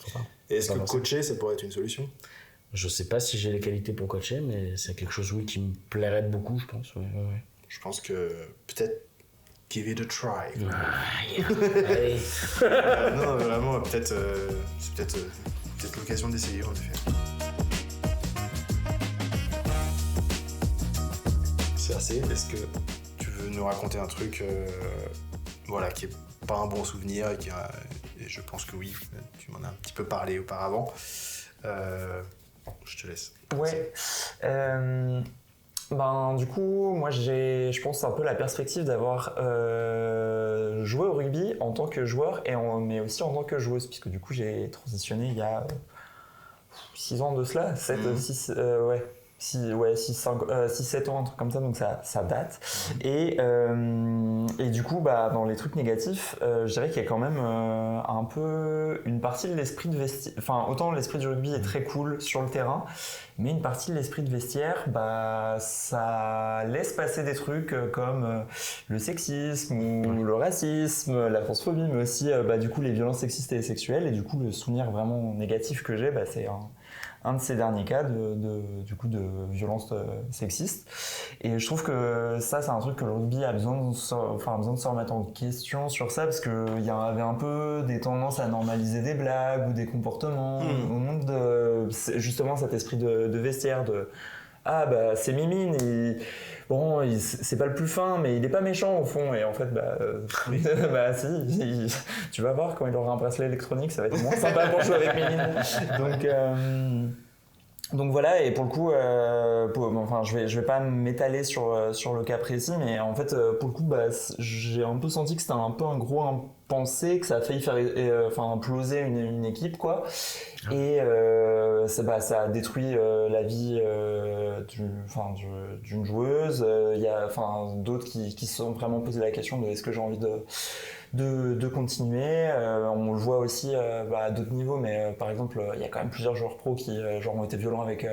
S2: Et est-ce que coacher, ça pourrait être une solution?
S1: Je sais pas si j'ai les qualités pour coacher, mais c'est quelque chose qui me plairait beaucoup, je pense. Ouais.
S2: Je pense que peut-être give it a try.
S1: Allez.
S2: Non, vraiment, c'est peut-être l'occasion d'essayer, en effet. CRC, est-ce que tu veux nous raconter un truc qui est pas un bon souvenir et qui est je pense que oui, tu m'en as un petit peu parlé auparavant. Je te laisse.
S3: Ouais. Du coup, moi je pense un peu la perspective d'avoir joué au rugby en tant que joueur mais aussi en tant que joueuse, puisque du coup j'ai transitionné il y a 6 ans de cela, 7, 6, 7 ans, un truc comme ça, donc ça date. Et du coup, dans les trucs négatifs, je dirais qu'il y a quand même un peu une partie de l'esprit de vestiaire. Enfin, autant l'esprit du rugby est très cool sur le terrain, mais une partie de l'esprit de vestiaire, ça laisse passer des trucs comme le sexisme ou le racisme, la transphobie, mais aussi du coup les violences sexistes et sexuelles. Et du coup, le souvenir vraiment négatif que j'ai, c'est un de ces derniers cas de violence sexiste. Et je trouve que ça, c'est un truc que le rugby a besoin de se remettre en question sur ça, parce qu'il y avait un peu des tendances à normaliser des blagues ou des comportements au monde de justement cet esprit de vestiaire de c'est Mimine, c'est pas le plus fin, mais il est pas méchant au fond. Et en fait, si, tu vas voir quand il aura un bracelet électronique, ça va être moins sympa pour jouer avec Mimine. Donc voilà, et pour le coup, je vais pas m'étaler sur le cas précis, mais en fait, pour le coup, j'ai un peu senti que c'était un peu un gros impensé, que ça a failli faire imploser une équipe, quoi. Et ça a détruit la vie d'une joueuse. Il y a d'autres qui se sont vraiment posé la question de est-ce que j'ai envie de continuer. On le voit aussi à d'autres niveaux, mais par exemple, il y a quand même plusieurs joueurs pros qui ont été violents avec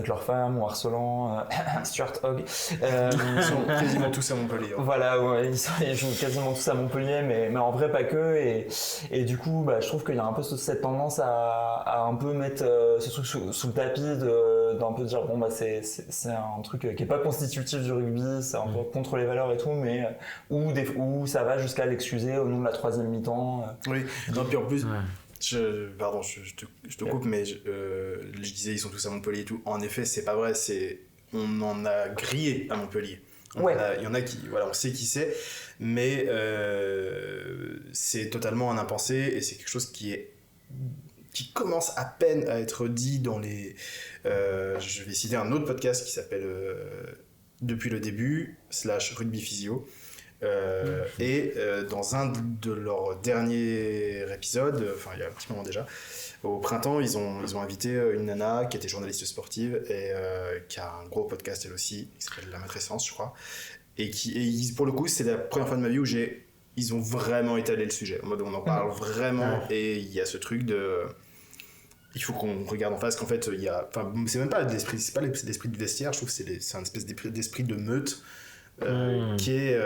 S3: leurs femmes ou harcelant. Stuart Hogg.
S2: Ils sont quasiment tous à Montpellier.
S3: Voilà, ouais, ils jouent quasiment tous à Montpellier, mais en vrai pas que. Et du coup, je trouve qu'il y a un peu cette tendance à un peu mettre ce truc sous le tapis, d'un peu dire c'est un truc qui est pas constitutif du rugby, c'est un peu contre les valeurs et tout, mais où ça va jusqu'à l'excuser au nom de la troisième mi-temps.
S2: Oui, non, puis en plus, je te coupe, mais je disais ils sont tous à Montpellier et tout. En effet, c'est pas vrai, on en a grillé à Montpellier. Il y en a qui, on sait qui c'est, mais c'est totalement un impensé et c'est quelque chose qui commence à peine à être dit dans les... je vais citer un autre podcast qui s'appelle Depuis le début / Rugby Physio. Et dans un de leurs derniers épisodes, il y a un petit moment déjà, au printemps, ils ont invité une nana qui était journaliste sportive et qui a un gros podcast elle aussi, qui s'appelle La Matrescence, je crois. Et pour le coup, c'est la première fois de ma vie où ils ont vraiment étalé le sujet. En mode, on en parle vraiment, et il y a ce truc de... Il faut qu'on regarde en face qu'en fait, c'est même pas l'esprit, c'est pas l'esprit de vestiaire, je trouve que c'est un espèce d'esprit de meute. Qui est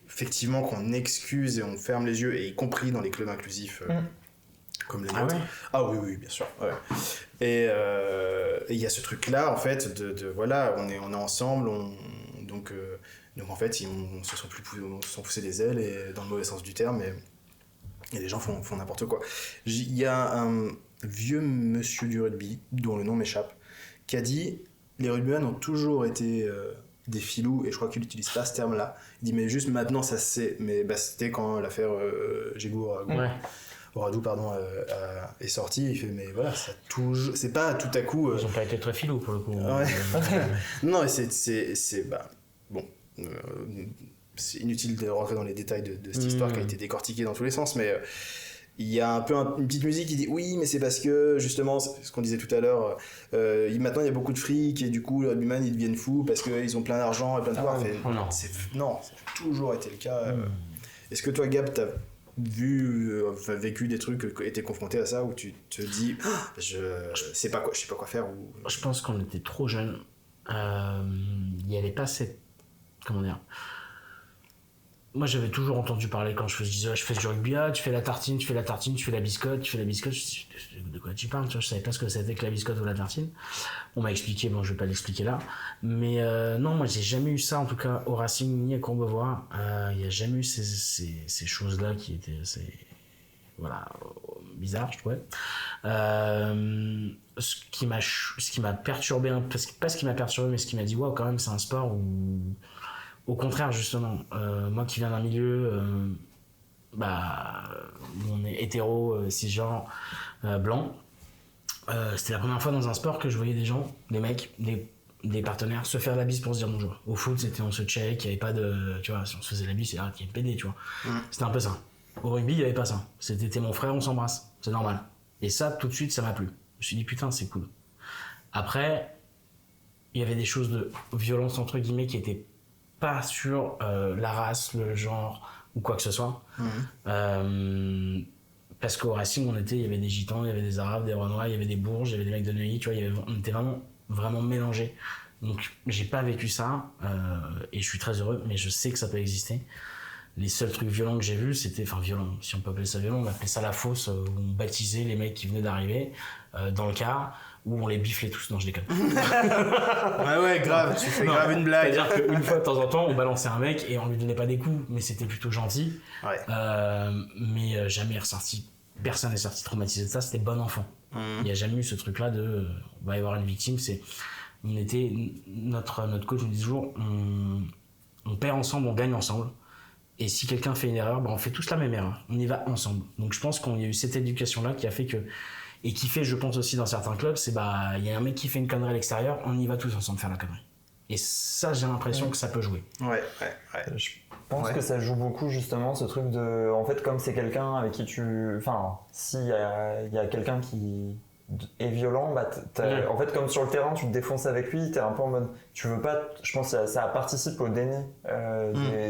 S2: effectivement qu'on excuse et on ferme les yeux, et y compris dans les clubs inclusifs comme les nôtres. Oui, bien sûr. Ouais. Et il y a ce truc là en fait de voilà, on est ensemble, donc en fait on se sont poussé des ailes, et dans le mauvais sens du terme, et les gens font n'importe quoi. Il y a un vieux monsieur du rugby dont le nom m'échappe qui a dit les rugbymen ont toujours été des filous, et je crois qu'il n'utilise pas ce terme-là. Il dit mais juste maintenant ça se sait, mais c'était quand l'affaire Gégour Oradou est sortie, il fait mais voilà, ça toujours, c'est pas tout à coup
S1: ils ont pas été très filous pour le coup.
S2: Non, et c'est c'est inutile de rentrer dans les détails de cette histoire qui a été décortiquée dans tous les sens, mais il y a un peu une petite musique qui dit oui, mais c'est parce que justement, c'est ce qu'on disait tout à l'heure, maintenant il y a beaucoup de fric, et du coup les rugbymen ils deviennent fous parce qu'ils ont plein d'argent et plein de pouvoir. Non, ça a toujours été le cas. Est-ce que toi, Gab, t'as vécu des trucs, été confronté à ça, où tu te dis je sais pas quoi faire, ou...
S1: Je pense qu'on était trop jeunes. Il n'y avait pas cette... Comment dire ? Moi, j'avais toujours entendu parler quand je fais du rugby, tu fais la tartine, tu fais la biscotte, je dis, de quoi tu parles, je savais pas ce que c'était que la biscotte ou la tartine. On m'a expliqué, je vais pas l'expliquer là. Mais non, moi, j'ai jamais eu ça, en tout cas, au Racing, ni à Courbevoie. Il y a jamais eu ces choses-là qui étaient assez... Voilà, bizarre, je trouvais. Ce qui m'a perturbé, pas ce qui m'a perturbé, mais ce qui m'a dit, waouh, quand même, c'est un sport où... Au contraire, justement, moi qui viens d'un milieu on est hétéro, cisgenre, blanc. C'était la première fois dans un sport que je voyais des gens, des mecs, des partenaires se faire la bise pour se dire bonjour. Au foot, c'était on se check, il n'y avait pas de... Tu vois, si on se faisait la bise, c'est qu'il y a une PD, tu vois. C'était un peu ça. Au rugby, il n'y avait pas ça. C'était t'es mon frère, on s'embrasse. C'est normal. Et ça, tout de suite, ça m'a plu. Je me suis dit, putain, c'est cool. Après, il y avait des choses de violence, entre guillemets, qui n'étaient pas sur la race, le genre ou quoi que ce soit. Parce qu'au Racing, il y avait des gitans, il y avait des arabes, des renois, il y avait des bourges, il y avait des mecs de Neuilly, tu vois, on était vraiment mélangés. Donc j'ai pas vécu ça et je suis très heureux, mais je sais que ça peut exister. Les seuls trucs violents que j'ai vus, c'était, enfin violents, si on peut appeler ça violent, on appelait ça la fosse, où on baptisait les mecs qui venaient d'arriver dans le car, où on les biflait tous. Non, je déconne.
S2: ouais, grave, tu fais grave une blague.
S1: C'est-à-dire qu'une fois de temps en temps, on balançait un mec et on lui donnait pas des coups, mais c'était plutôt gentil.
S2: Ouais.
S1: Mais jamais ressorti. Personne n'est sorti traumatisé de ça, c'était bon enfant. Il n'y a jamais eu ce truc-là de va y avoir une victime. Notre coach nous dit toujours on perd ensemble, on gagne ensemble. Et si quelqu'un fait une erreur, on fait tous la même erreur. On y va ensemble. Donc je pense qu'il y a eu cette éducation-là qui a fait que, et qui fait, je pense aussi dans certains clubs, c'est il y a un mec qui fait une connerie à l'extérieur, on y va tous ensemble faire la connerie. Et ça, j'ai l'impression que ça peut jouer.
S2: Ouais.
S3: Je pense que ça joue beaucoup justement ce truc de, en fait, comme c'est quelqu'un avec qui s'il y a quelqu'un qui est violent, en fait, comme sur le terrain, tu te défonces avec lui, t'es un peu en mode, tu veux pas, je pense que ça participe au déni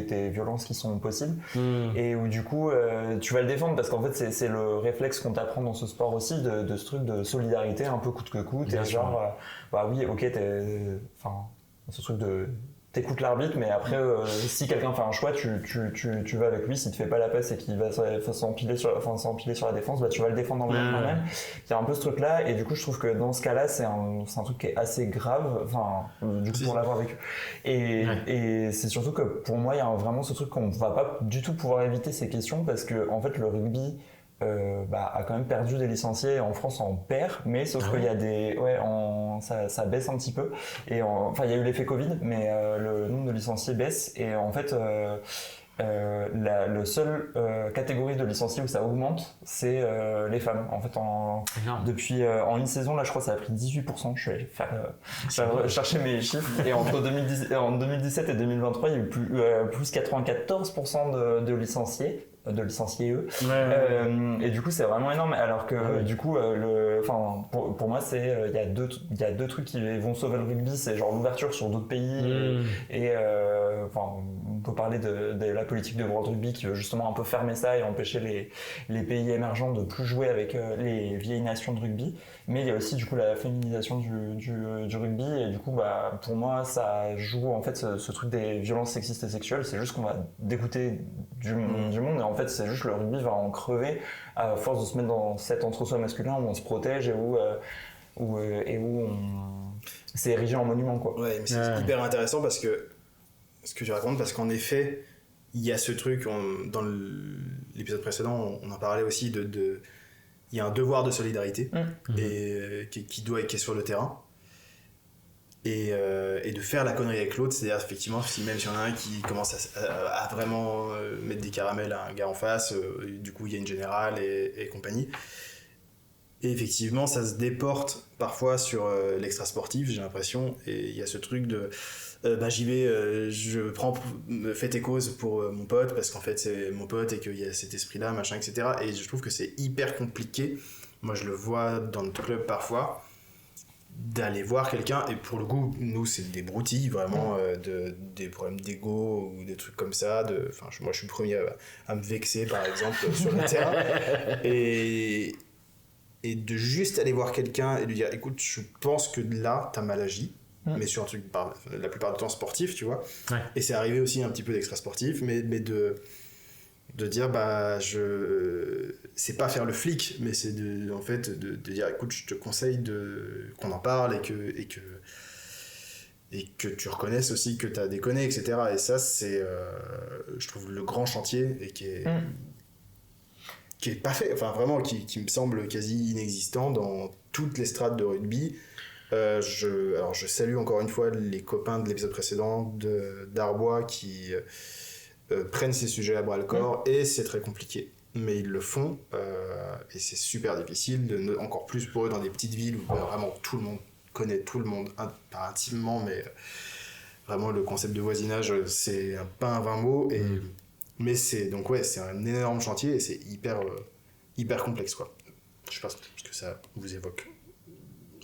S3: des violences qui sont possibles, et où du coup, tu vas le défendre parce qu'en fait, c'est le réflexe qu'on t'apprend dans ce sport aussi, de ce truc de solidarité, un peu coûte que coûte, et genre, oui, ok, ce truc de... T'écoutes l'arbitre, mais après, si quelqu'un fait un choix, tu vas avec lui. S'il te fait pas la passe et qu'il va s'empiler sur la défense, tu vas le défendre dans le même. Il y a un peu ce truc-là, et du coup, je trouve que dans ce cas-là, c'est un truc qui est assez grave, pour l'avoir vécu. Et c'est surtout que pour moi, il y a vraiment ce truc qu'on va pas du tout pouvoir éviter ces questions, parce que en fait, le rugby a quand même perdu des licenciés. En France, on perd, mais sauf qu'il y a des... ça baisse un petit peu. Et il y a eu l'effet Covid, mais le nombre de licenciés baisse. Et en fait, le seul catégorie de licenciés où ça augmente, c'est les femmes. En fait, depuis en une saison, là, je crois que ça a pris 18%. Je vais chercher mes chiffres. Et entre 2017 et 2023, il y a eu plus 94% de licenciés. De licencier eux. Et du coup, c'est vraiment énorme. Alors que du coup, pour moi, il y a deux trucs qui vont sauver le rugby. C'est genre l'ouverture sur d'autres pays et on peut parler de la politique de World Rugby qui veut justement un peu fermer ça et empêcher les pays émergents de plus jouer avec les vieilles nations de rugby. Mais il y a aussi du coup la féminisation du rugby, et du coup pour moi ça joue en fait ce truc des violences sexistes et sexuelles. C'est juste qu'on va dégoûter du monde, et en fait c'est juste le rugby va en crever à force de se mettre dans cet entre-soi masculin où on se protège et où c'est érigé en monument, quoi.
S2: Ouais, mais c'est hyper intéressant parce que ce que tu racontes, parce qu'en effet il y a ce truc, dans l'épisode précédent on en parlait aussi il y a un devoir de solidarité et qui est sur le terrain, et de faire la connerie avec l'autre. C'est-à-dire effectivement, même si y en a un qui commence à vraiment mettre des caramels à un gars en face, du coup il y a une générale et compagnie, et effectivement ça se déporte parfois sur l'extra sportif, j'ai l'impression, et il y a ce truc de j'y vais, je fais tes causes pour mon pote parce qu'en fait c'est mon pote et qu'il y a cet esprit là, machin, etc. Et je trouve que c'est hyper compliqué. Moi je le vois dans notre club parfois, d'aller voir quelqu'un, et pour le coup nous c'est des broutilles vraiment, des problèmes d'ego ou des trucs comme ça, moi je suis le premier à me vexer par exemple sur le terrain, et de juste aller voir quelqu'un et lui dire écoute, je pense que là t'as mal agi, mais sur un truc la plupart du temps sportif, tu vois. Et c'est arrivé aussi un petit peu d'extra sportif, mais de dire c'est pas faire le flic, mais c'est de dire écoute, je te conseille qu'on en parle et que tu reconnaisses aussi que t'as déconné, etc. Et ça c'est je trouve le grand chantier, et qui est pas fait, vraiment qui me semble quasi inexistant dans toutes les strates de rugby. Je salue encore une fois les copains de l'épisode précédent d'Arbois qui prennent ces sujets à bras le corps et c'est très compliqué. Mais ils le font et c'est super difficile, encore plus pour eux dans des petites villes où vraiment tout le monde connaît tout le monde, pas intimement, mais vraiment le concept de voisinage, c'est pas un 20 mots. Mais c'est donc c'est un énorme chantier et c'est hyper complexe quoi. Je sais pas ce que ça vous évoque.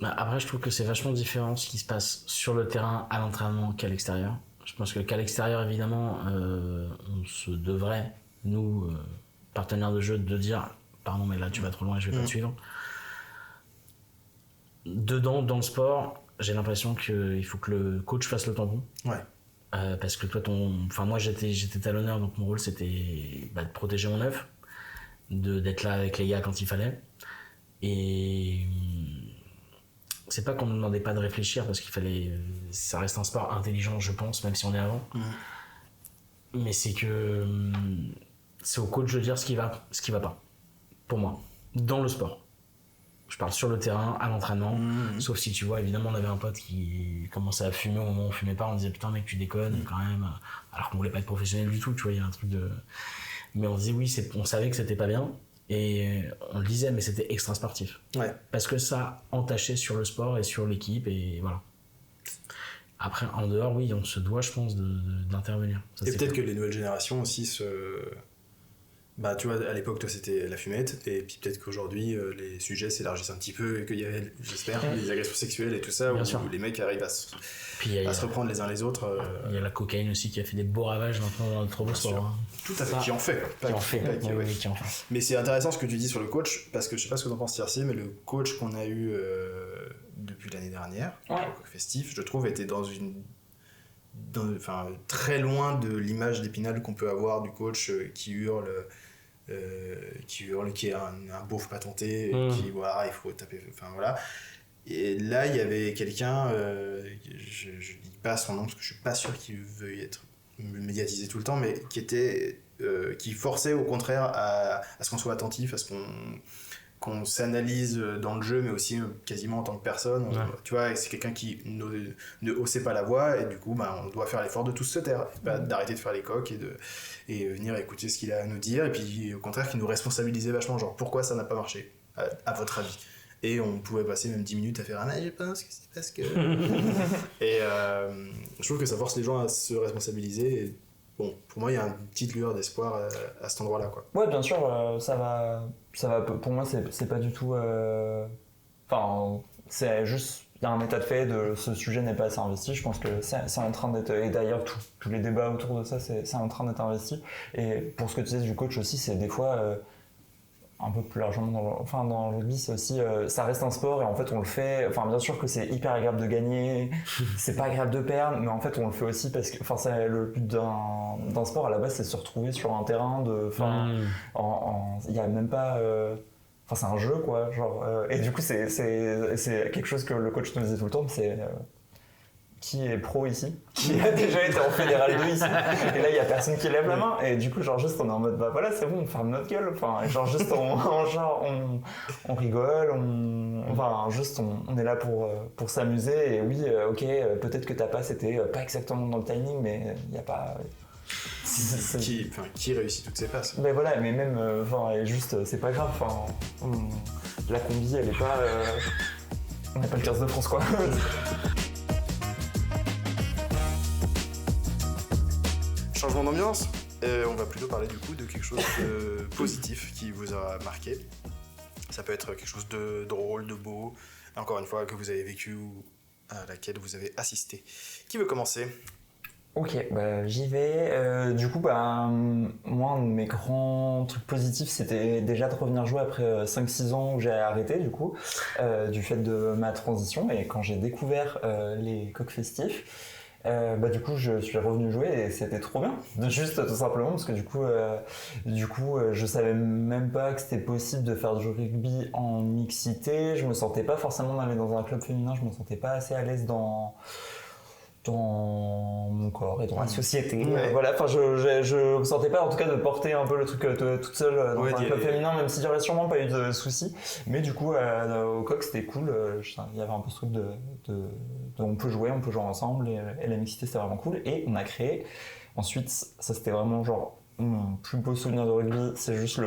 S1: Après, je trouve que c'est vachement différent ce qui se passe sur le terrain à l'entraînement qu'à l'extérieur. Je pense qu'à l'extérieur, évidemment, on se devrait, nous, partenaires de jeu, de dire pardon, mais là tu vas trop loin et je vais pas te suivre. Dedans, dans le sport, j'ai l'impression qu'il faut que le coach fasse le tampon.
S2: Ouais.
S1: Parce que toi, moi j'étais talonneur, donc mon rôle c'était de protéger mon œuf, d'être là avec les gars quand il fallait. Et c'est pas qu'on me demandait pas de réfléchir parce qu'il fallait, ça reste un sport intelligent, je pense, même si on est avant. Mais c'est que c'est au coach de dire ce qui va pas, pour moi, dans le sport. Je parle sur le terrain, à l'entraînement, sauf si tu vois, évidemment, on avait un pote qui commençait à fumer au moment où on fumait pas, on disait putain mec tu déconnes quand même, alors qu'on voulait pas être professionnel du tout, tu vois, il y a un truc de... Mais on disait oui, on savait que c'était pas bien, et on le disait, mais c'était extra sportif.
S2: Ouais.
S1: Parce que ça entachait sur le sport et sur l'équipe, et voilà. Après, en dehors, oui, on se doit, je pense, d'intervenir. Ça,
S2: et peut-être que les nouvelles générations aussi Bah, tu vois, à l'époque, toi, c'était la fumette, et puis peut-être qu'aujourd'hui, les sujets s'élargissent un petit peu, et qu'il y avait, j'espère, des agressions sexuelles et tout ça, où les mecs arrivent à se reprendre les uns les autres.
S1: Il y a la cocaïne aussi qui a fait des beaux ravages maintenant dans notre beau sport. Hein.
S2: Tout à fait, qui en fait.
S1: Qui en fait.
S2: Mais c'est intéressant ce que tu dis sur le coach, parce que je sais pas ce que t'en penses, Tirci, mais le coach qu'on a eu depuis l'année dernière, au Coq Festif, je trouve, était très loin de l'image d'Épinal qu'on peut avoir du coach qui hurle, qui est un beauf patenté, qui voilà, il faut taper, enfin voilà. Et là il y avait quelqu'un, je dis pas son nom parce que je suis pas sûr qu'il veuille être médiatisé tout le temps, mais qui forçait au contraire à ce qu'on soit attentif, à ce qu'on s'analyse dans le jeu, mais aussi quasiment en tant que personne. Tu vois, et c'est quelqu'un qui ne haussait pas la voix, et du coup, on doit faire l'effort de tous se taire, d'arrêter de faire les coqs et venir écouter ce qu'il a à nous dire, et puis au contraire, qui nous responsabilisait vachement, genre pourquoi ça n'a pas marché, à votre avis. Et on pouvait passer même 10 minutes à faire je pense que c'est parce que... Et je trouve que ça force les gens à se responsabiliser, et bon, pour moi, il y a une petite lueur d'espoir à cet endroit-là, quoi.
S3: Ouais, bien sûr, ça va. Pour moi, c'est pas du tout. Enfin, c'est juste. Il y a un état de fait de ce sujet n'est pas assez investi. Je pense que c'est en train d'être. Et d'ailleurs, tous les débats autour de ça, c'est en train d'être investi. Et pour ce que tu disais du coach aussi, c'est des fois. Un peu plus largement dans le rugby, c'est aussi ça reste un sport et en fait on le fait, enfin bien sûr que c'est hyper agréable de gagner, c'est pas agréable de perdre, mais en fait on le fait aussi parce que c'est le but d'un sport à la base, c'est de se retrouver sur un terrain il y a même pas c'est un jeu quoi, genre et du coup c'est quelque chose que le coach nous disait tout le temps, c'est qui est pro ici, qui a déjà été en Fédéral 2 ici, et là il y a personne qui lève la main, et du coup genre juste on est en mode voilà c'est bon, on ferme notre gueule, enfin genre juste on rigole, on est là pour s'amuser, et oui ok peut-être que ta passe était pas exactement dans le timing, mais il n'y a pas...
S2: Qui réussit toutes ses passes.
S3: Mais voilà, mais même juste c'est pas grave, la combi elle est pas... on n'a pas le 15 de France quoi.
S2: Changement d'ambiance, on va plutôt parler du coup de quelque chose de positif qui vous a marqué. Ça peut être quelque chose de drôle, de beau, encore une fois que vous avez vécu ou à laquelle vous avez assisté. Qui veut commencer ?
S3: Ok, j'y vais. Du coup, moi, un de mes grands trucs positifs, c'était déjà de revenir jouer après 5-6 ans où j'ai arrêté, du coup, du fait de ma transition. Et quand j'ai découvert les Coqs Festifs, du coup je suis revenu jouer et c'était trop bien, juste tout simplement parce que du coup je savais même pas que c'était possible de faire du rugby en mixité. Je me sentais pas forcément d'aller dans un club féminin, je me sentais pas assez à l'aise dans dans mon corps et dans la société.
S2: Ouais.
S3: Voilà, enfin, je me sentais pas en tout cas de porter un peu le truc toute seule dans un club féminin, même s'il y aurait sûrement pas eu de soucis. Mais du coup, au Coq, c'était cool. Il y avait un peu ce truc de on peut jouer ensemble et la mixité, c'était vraiment cool. Et on a créé. Ensuite, ça c'était vraiment genre mon plus beau souvenir de rugby, c'est juste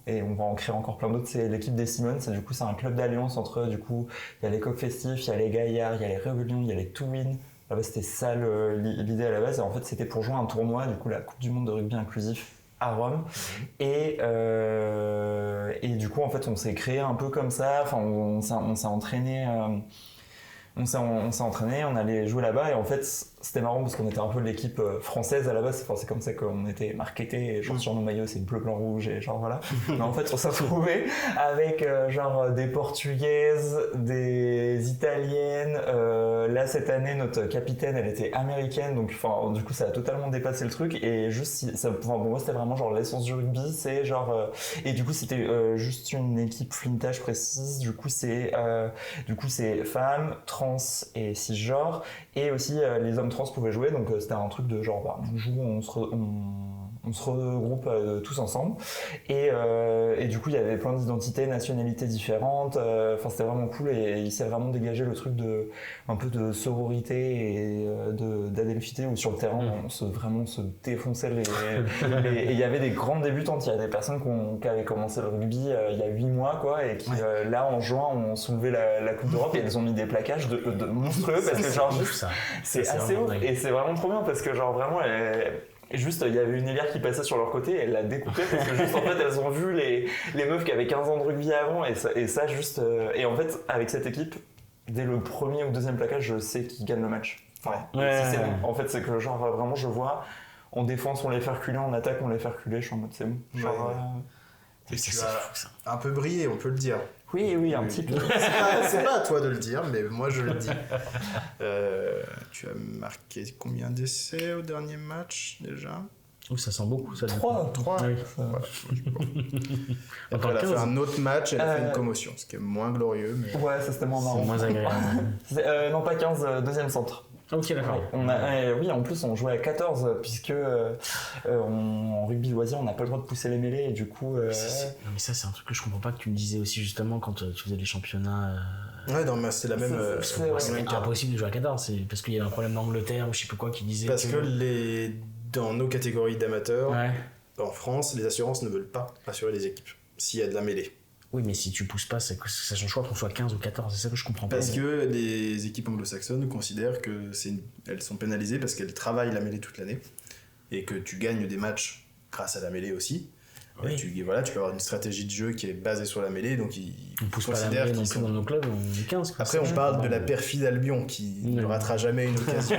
S3: et on va en créer encore plein d'autres, c'est l'équipe des Simone. C'est un club d'alliance entre, du coup, il y a les Coqs Festifs, il y a les Gaillards, il y a les Réveillons, il y a les Two Win. Là-bas, c'était ça l'idée à la base. Et en fait, c'était pour jouer un tournoi, du coup, la Coupe du Monde de rugby inclusif à Rome. Et du coup, en fait, on s'est créé un peu comme ça. Enfin, on s'est entraîné. On s'est entraîné, on allait jouer là-bas et en fait c'était marrant parce qu'on était un peu l'équipe française à la base, c'est comme ça qu'on était marketés, et genre sur nos maillots c'est bleu, blanc, rouge et genre voilà. Mais en fait on s'est retrouvés avec genre des Portugaises, des Italiennes, là cette année notre capitaine elle était américaine, donc du coup ça a totalement dépassé le truc et juste pour moi c'était vraiment genre l'essence du rugby, c'est genre et du coup c'était juste une équipe flintage précise, du coup c'est femmes, trans et cisgenres, et aussi les hommes trans pouvaient jouer, donc c'était un truc de genre on joue, on se regroupe tous ensemble et du coup il y avait plein d'identités, nationalités différentes, c'était vraiment cool et il s'est vraiment dégagé le truc un peu de sororité et d'adelphité où sur le terrain on se défonçait et il y avait des grandes débutantes, il y a des personnes qui avaient commencé le rugby il y a 8 mois quoi, et qui là en juin ont soulevé la Coupe d'Europe et elles ont mis des plaquages de monstrueux parce que genre c'est assez ouf et c'est vraiment trop bien parce que genre vraiment juste il y avait une hélière qui passait sur leur côté et elle l'a découpée parce que juste en fait elles ont vu les meufs qui avaient 15 ans de rugby avant et ça juste et en fait avec cette équipe dès le premier ou deuxième plaquage je sais qui gagne le match. Si c'est bon. En fait c'est que genre vraiment je vois en défense on les fait reculer, en attaque on les fait reculer, je suis en mode c'est bon. Genre,
S2: et tu as un peu brillé, on peut le dire.
S3: Oui, un petit peu.
S2: C'est pas à toi de le dire, mais moi je le dis. Tu as marqué combien d'essais au dernier match déjà ?
S1: Ça sent beaucoup, ça.
S3: 3.
S1: Oui.
S2: Après, elle a fait un autre match, elle a fait une commotion, ce qui est moins glorieux. Mais...
S3: Ouais, ça c'était moins marrant.
S1: C'est moins agréable.
S3: Non, pas 15, deuxième centre.
S1: Ok, d'accord.
S3: Oui, en plus on jouait à 14 puisque en rugby loisir on n'a pas le droit de pousser les mêlées et du coup...
S1: Non mais ça c'est un truc que je comprends pas que tu me disais aussi justement quand tu faisais les championnats...
S2: Ouais, non mais c'est la même...
S1: c'est impossible de jouer à 14, c'est parce qu'il y avait un problème d'Angleterre ou je sais plus quoi qui disait...
S2: Parce que dans nos catégories d'amateurs, en France, les assurances ne veulent pas assurer les équipes s'il y a de la mêlée.
S1: Oui, mais si tu pousses pas, ça change quoi qu'on soit 15 ou 14, c'est ça que je comprends pas.
S2: Parce que les équipes anglo-saxonnes considèrent que elles sont pénalisées parce qu'elles travaillent la mêlée toute l'année et que tu gagnes des matchs grâce à la mêlée aussi. Oui. Et tu peux avoir une stratégie de jeu qui est basée sur la mêlée, donc ils considèrent qu'ils sont
S1: dans nos clubs, on est 15. Quoi.
S2: Après, on parle de la perfide Albion qui ne ratera jamais une occasion.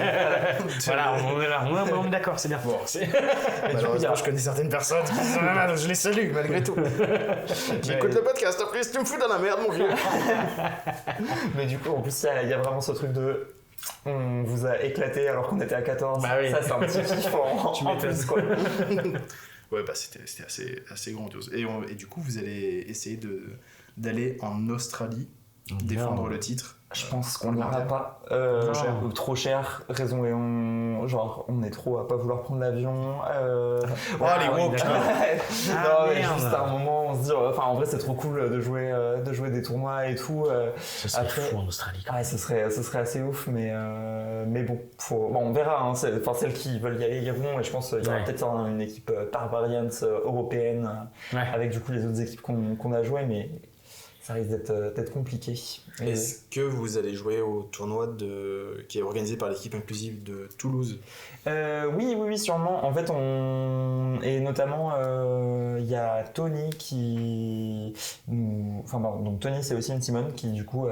S1: Voilà, on est là, on est d'accord, c'est bien.
S2: Bon, malheureusement, je connais certaines personnes qui disent donc je les salue malgré tout. J'écoute le podcast, en plus tu me fous dans la merde, mon vieux.
S3: Mais du coup, en plus, il y a vraiment ce truc de. On vous a éclaté alors qu'on était à 14.
S1: Bah oui.
S3: Ça, c'est un petit kiff en plus, quoi.
S2: Ouais, c'était assez grandiose. Et du coup, vous allez essayer d'aller en Australie défendre le titre.
S3: Je pense qu'on n'ira pas. Trop cher. Raison et on est trop à pas vouloir prendre l'avion.
S2: Les woke.
S3: Juste à un moment, on se dit, en vrai, c'est trop cool de jouer des tournois et tout.
S1: Ce serait fou en Australie.
S3: Ouais, ce serait assez ouf, mais bon, on verra. Hein, celles qui veulent y aller iront, et je pense qu'il y aura peut-être une équipe par variante européenne avec du coup les autres équipes qu'on a jouées, mais. Ça risque d'être compliqué.
S2: Est-ce que vous allez jouer au tournoi qui est organisé par l'équipe inclusive de Toulouse ?
S3: Oui, sûrement. En fait, et notamment, il y a Tony donc Tony, c'est aussi une Simone qui, du coup,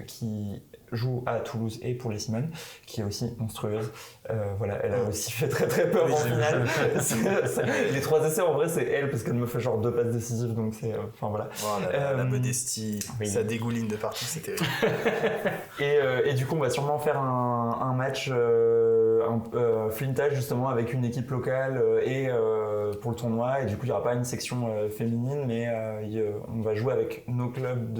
S3: qui joue à Toulouse et pour les Simone, qui est aussi monstrueuse. Elle a aussi fait très très peur en finale. Les 3 essais, en vrai, c'est elle, parce qu'elle me fait genre 2 passes décisives, donc c'est... voilà.
S2: La modestie, ça dégouline. de partout, c'est terrible.
S3: Et du coup, on va sûrement faire un match flintage justement avec une équipe locale pour le tournoi. Et du coup, il n'y aura pas une section féminine, mais on va jouer avec nos clubs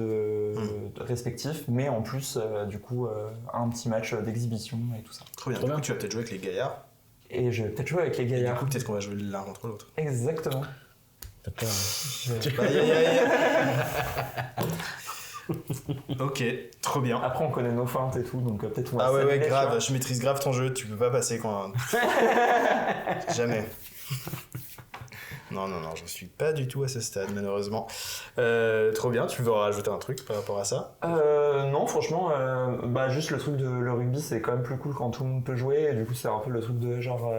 S3: respectifs, mais en plus, du coup, un petit match d'exhibition et tout ça.
S2: Trop bien. Du coup, tu vas peut-être jouer avec les gaillards.
S3: Et je vais peut-être jouer avec les
S2: Et du
S3: gaillards.
S2: coup, peut-être qu'on va jouer l'un contre l'autre.
S3: Exactement.
S1: T'as peur, hein.
S2: Aïe, aïe, aïe. Ok, trop bien.
S3: Après, on connaît nos feintes et tout, donc peut-être on va
S2: Ah ouais,
S3: s'amuser,
S2: grave,
S3: tu vois.
S2: je maîtrise grave ton jeu, tu peux pas passer quand... Jamais. Non, j'en suis pas du tout à ce stade, malheureusement. Trop bien, tu veux rajouter un truc par rapport à ça?
S3: Non, franchement, juste le truc de le rugby, c'est quand même plus cool quand tout le monde peut jouer, et du coup, c'est un peu le truc de genre...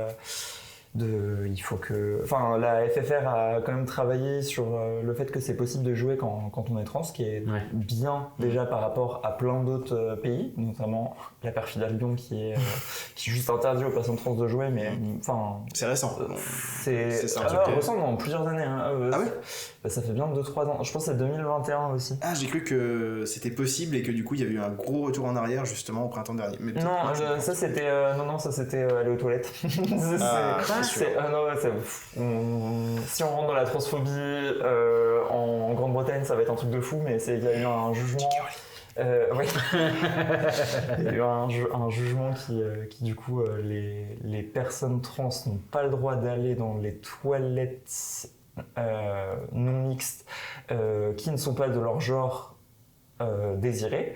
S3: il faut que... Enfin, la FFR a quand même travaillé sur le fait que c'est possible de jouer quand on est trans, ce qui est bien déjà par rapport à plein d'autres pays, notamment la perfide Albion qui juste interdit aux personnes trans de jouer, mais enfin...
S2: C'est récent.
S3: C'est
S2: un truc
S3: récent dans plusieurs années. Hein.
S2: Ah ouais
S3: ça fait bien 2-3 ans. Je pense que c'est 2021 aussi.
S2: Ah, j'ai cru que c'était possible et que du coup, il y a eu un gros retour en arrière justement au printemps dernier. Mais
S3: Non, ça c'était aller aux toilettes. Si on rentre dans la transphobie en Grande-Bretagne, ça va être un truc de fou, mais il y a eu un jugement. Oui. Il y a eu un jugement qui du coup, les personnes trans n'ont pas le droit d'aller dans les toilettes non mixtes qui ne sont pas de leur genre désiré.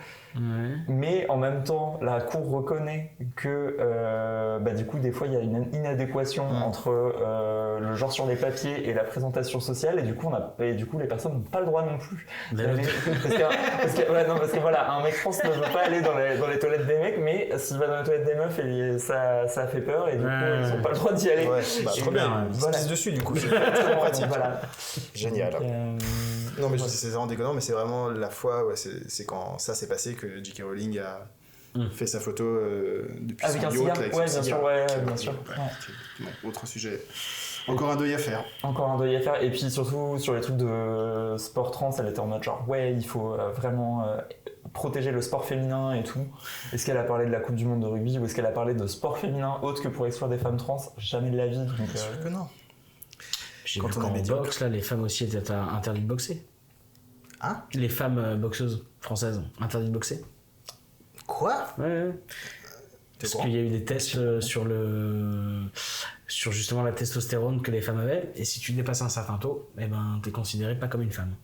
S3: Mais en même temps, la Cour reconnaît que du coup, des fois, il y a une inadéquation entre le genre sur les papiers et la présentation sociale, et du coup, les personnes n'ont pas le droit non plus d'aller. Parce que voilà, un mec trans ne veut pas aller dans les toilettes des mecs, mais s'il va dans les toilettes des meufs, ça fait peur, et du coup, ils n'ont pas le droit d'y aller.
S2: Ouais, trop bien. Ils se pissent dessus, du coup. C'est très pratique.
S3: Voilà.
S2: Génial. Non, mais c'est vraiment déconnant, mais c'est vraiment la fois, c'est quand ça s'est passé que J.K. Rowling a fait sa photo depuis
S3: avec
S2: son
S3: un
S2: yacht.
S3: cigare.
S2: Avec
S3: Ouais,
S2: son
S3: bien sûr,
S2: cigare.
S3: bien sûr.
S2: Bon, autre sujet. Encore un deuil à faire.
S3: Encore un deuil à faire. Et puis surtout, sur les trucs de sport trans, elle était en mode genre, il faut vraiment protéger le sport féminin et tout. Est-ce qu'elle a parlé de la Coupe du Monde de rugby ou est-ce qu'elle a parlé de sport féminin autre que pour exclure des femmes trans? Jamais de la vie. Donc,
S2: Bien sûr que non.
S1: J'ai vu qu'en boxe, là, les femmes aussi étaient interdites de boxer.
S2: Hein?
S1: Les femmes boxeuses françaises interdites de boxer.
S2: Quoi?
S1: Ouais. Parce qu'il y a eu des tests sur justement la testostérone que les femmes avaient, et si tu dépasses un certain taux, t'es considéré pas comme une femme.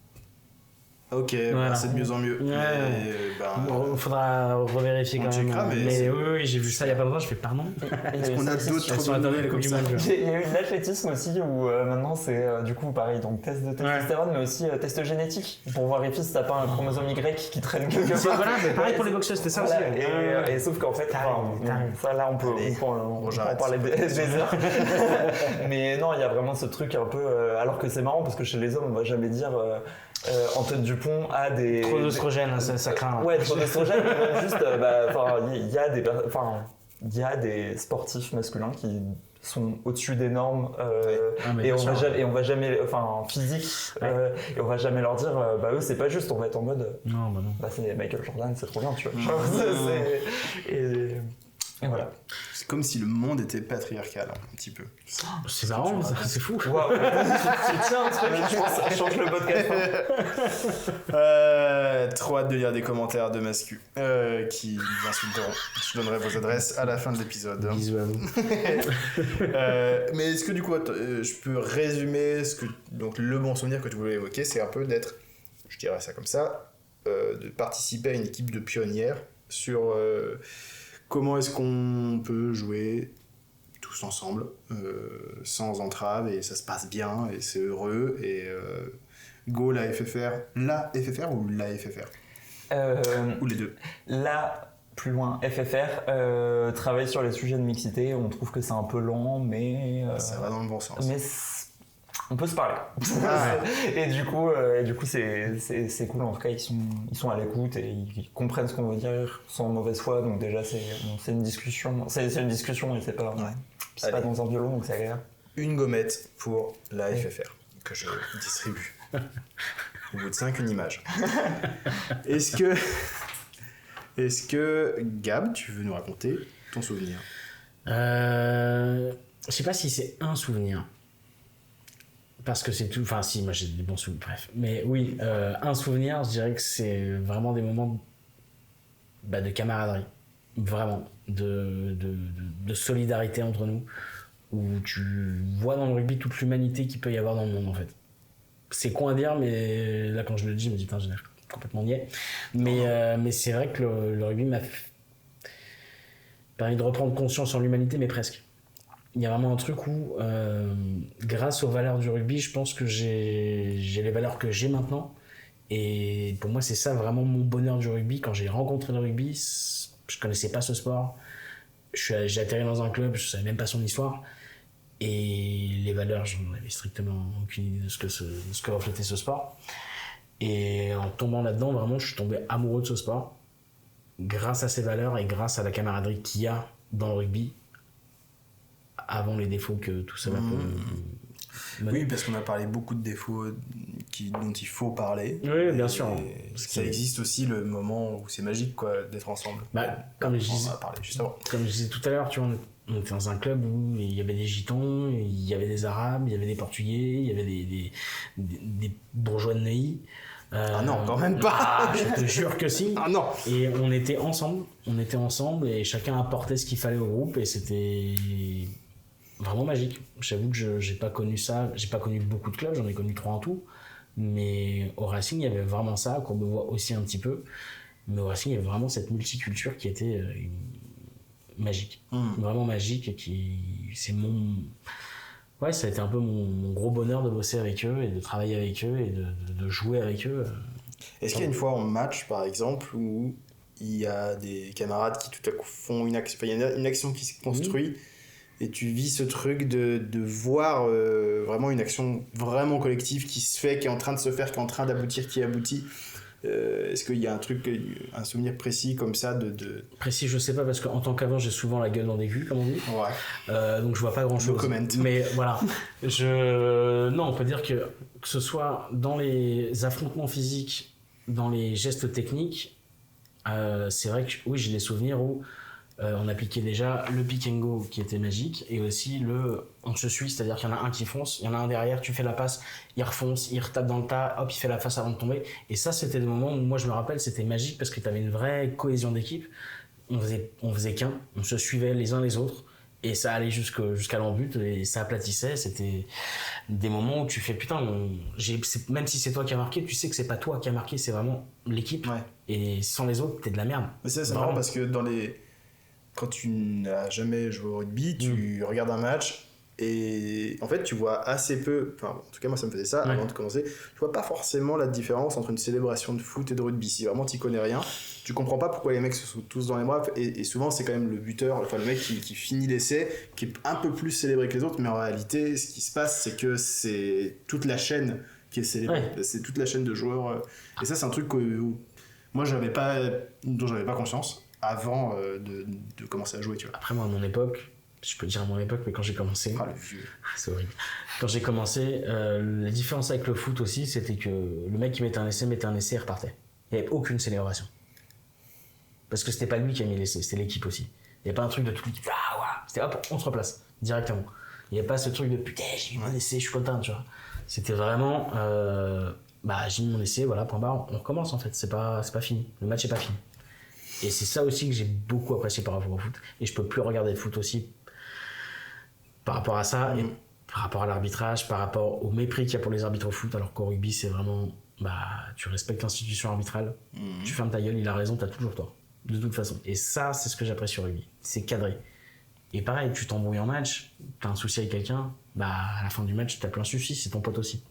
S2: Ok,
S1: voilà.
S2: C'est de mieux en mieux.
S1: Il faudra revérifier quand même. Mais oui, j'ai vu ça il y a pas longtemps, je fais pardon.
S2: Est-ce qu'on a d'autres
S1: sont interdites comme ça?
S3: Il y a eu de l'athlétisme aussi où maintenant c'est du coup pareil, donc test de testostérone, mais aussi test génétique pour vérifier si t'as pas un chromosome Y qui traîne quelque part.
S1: Voilà, mais pareil pour les boxeurs, c'était ça aussi.
S3: Et sauf qu'en fait, ça là on peut en parler des heures. Mais non, il y a vraiment ce truc un peu, alors que c'est marrant parce que chez les hommes on va jamais dire Antoine Dupont a des...
S1: Trop d'oestrogène, ça craint.
S3: Ouais, trop d'oestrogène, mais même juste, il y a des sportifs masculins qui sont au-dessus des normes et on va jamais physique et on va jamais leur dire eux c'est pas juste, on va être en mode
S1: non.
S3: C'est Michael Jordan, c'est trop bien, tu vois. Et voilà.
S2: C'est comme si le monde était patriarcal, un petit peu.
S1: C'est marrant, c'est fou.
S3: Waouh. Tiens, un truc, je pense, ça change le podcast.
S2: Trop hâte de lire des commentaires de mascu qui vous insulteront. Je donnerai vos adresses à la fin de l'épisode.
S1: Bisous à vous.
S2: Mais est-ce que du coup, je peux résumer donc le bon souvenir que tu voulais évoquer, c'est un peu d'être, je dirais ça comme ça, de participer à une équipe de pionnières sur comment est-ce qu'on peut jouer tous ensemble, sans entrave, et ça se passe bien, et c'est heureux, et go la FFR. La FFR ou la FFR ou les deux?
S3: Là, plus loin, FFR travaille sur les sujets de mixité, on trouve que c'est un peu lent, mais...
S2: ça va dans le bon sens.
S3: Mais on peut se parler. Et du coup, c'est cool. En tout cas, ils sont à l'écoute et ils comprennent ce qu'on veut dire sans mauvaise foi. Donc déjà, c'est une discussion. C'est une discussion et c'est pas dans un violon, donc c'est agréable.
S2: Une gommette pour la FFR que je distribue. Au bout de 5, une image. Est-ce que Gab, tu veux nous raconter ton souvenir?
S1: Je sais pas si c'est un souvenir. Parce que c'est tout. Enfin, si, moi j'ai des bons souvenirs, bref. Mais oui, un souvenir, je dirais que c'est vraiment des moments de camaraderie. Vraiment. De solidarité entre nous. Où tu vois dans le rugby toute l'humanité qu'il peut y avoir dans le monde, en fait. C'est con à dire, mais là, quand je le dis, je me dis, putain, j'ai complètement niais. Mais c'est vrai que le rugby m'a permis de reprendre conscience en l'humanité, mais presque. Il y a vraiment un truc où, grâce aux valeurs du rugby, je pense que j'ai les valeurs que j'ai maintenant. Et pour moi, c'est ça vraiment mon bonheur du rugby. Quand j'ai rencontré le rugby, je connaissais pas ce sport. J'ai atterri dans un club, je savais même pas son histoire. Et les valeurs, je n'en avais strictement aucune idée de ce que reflétait ce sport. Et en tombant là-dedans, vraiment, je suis tombé amoureux de ce sport. Grâce à ces valeurs et grâce à la camaraderie qu'il y a dans le rugby, avant les défauts que tout ça va peut...
S2: Oui, parce qu'on a parlé beaucoup de défauts dont il faut parler.
S1: Oui, bien sûr.
S2: Parce que ça existe aussi le moment où c'est magique, quoi, d'être ensemble.
S1: Comme je disais,
S2: on en a parlé juste avant.
S1: Comme je disais tout à l'heure, tu vois, on était dans un club où il y avait des gitans, il y avait des arabes, il y avait des portugais, il y avait des bourgeois de Neuilly.
S2: Ah non, quand même pas.
S1: Je te jure que si.
S2: Ah non.
S1: Et on était ensemble et chacun apportait ce qu'il fallait au groupe et c'était vraiment magique. J'avoue que j'ai pas connu ça, j'ai pas connu beaucoup de clubs, j'en ai connu 3 en tout, mais au Racing il y avait vraiment ça, à Courbevoie aussi un petit peu, mais au Racing il y avait vraiment cette multiculture qui était magique, vraiment magique, et ça a été un peu mon gros bonheur de bosser avec eux et de travailler avec eux et de jouer avec eux.
S2: Est-ce qu'il y a une fois en match, par exemple, où il y a des camarades qui tout à coup font une action, il y a une action qui se construit et tu vis ce truc de voir vraiment une action vraiment collective qui se fait, qui est en train de se faire, qui est en train d'aboutir, qui aboutit. Est-ce qu'il y a un souvenir précis comme ça de...
S1: Précis, je sais pas, parce qu'en tant qu'avant, j'ai souvent la gueule dans des culs, comme on dit.
S2: Ouais.
S1: Donc je vois pas grand chose. Mais voilà. Non, on peut dire que ce soit dans les affrontements physiques, dans les gestes techniques, c'est vrai que oui, j'ai des souvenirs où on appliquait déjà le pick and go qui était magique, et aussi on se suit, c'est-à-dire qu'il y en a un qui fonce, il y en a un derrière, tu fais la passe, il refonce, il retape dans le tas, hop, il fait la face avant de tomber. Et ça, c'était des moments où moi je me rappelle, c'était magique parce que tu avais une vraie cohésion d'équipe. On faisait qu'un, on se suivait les uns les autres et ça allait jusqu'à l'en-but et ça aplatissait. C'était des moments où tu fais putain, même si c'est toi qui as marqué, tu sais que c'est pas toi qui as marqué, c'est vraiment l'équipe. Ouais. Et sans les autres, t'es de la merde.
S2: Mais ça, c'est marrant parce que quand tu n'as jamais joué au rugby, tu regardes un match et en fait tu vois assez peu, enfin en tout cas moi ça me faisait ça avant de commencer, tu vois pas forcément la différence entre une célébration de foot et de rugby. Si vraiment t'y connais rien, tu comprends pas pourquoi les mecs se sont tous dans les bras, et souvent c'est quand même le buteur, enfin le mec qui finit l'essai, qui est un peu plus célébré que les autres, mais en réalité ce qui se passe c'est que c'est toute la chaîne qui est célébrée, c'est toute la chaîne de joueurs, et ça c'est un truc dont j'avais pas conscience avant de commencer à jouer, tu vois.
S1: Après moi à mon époque, je peux dire à mon époque, mais quand j'ai commencé...
S2: Ah, le vieux.
S1: C'est horrible. Quand j'ai commencé, la différence avec le foot aussi, c'était que le mec qui mettait un essai et repartait. Il n'y avait aucune célébration. Parce que c'était pas lui qui a mis l'essai, c'était l'équipe aussi. Il n'y avait pas un truc de tout l'équipe. C'était hop, on se replace, directement. Il n'y avait pas ce truc de putain, j'ai mis mon essai, je suis content, tu vois. C'était vraiment, j'ai mis mon essai, voilà, point barre, on recommence en fait, c'est pas fini. Le match est pas fini. Et c'est ça aussi que j'ai beaucoup apprécié par rapport au foot. Et je peux plus regarder le foot aussi par rapport à ça, et par rapport à l'arbitrage, par rapport au mépris qu'il y a pour les arbitres au foot, alors qu'au rugby, c'est vraiment, tu respectes l'institution arbitrale, tu fermes ta gueule, il a raison, t'as toujours tort, de toute façon. Et ça, c'est ce que j'apprécie au rugby, c'est cadré. Et pareil, tu t'embrouilles en match, t'as un souci avec quelqu'un, à la fin du match, t'as plus un souci, c'est ton pote aussi.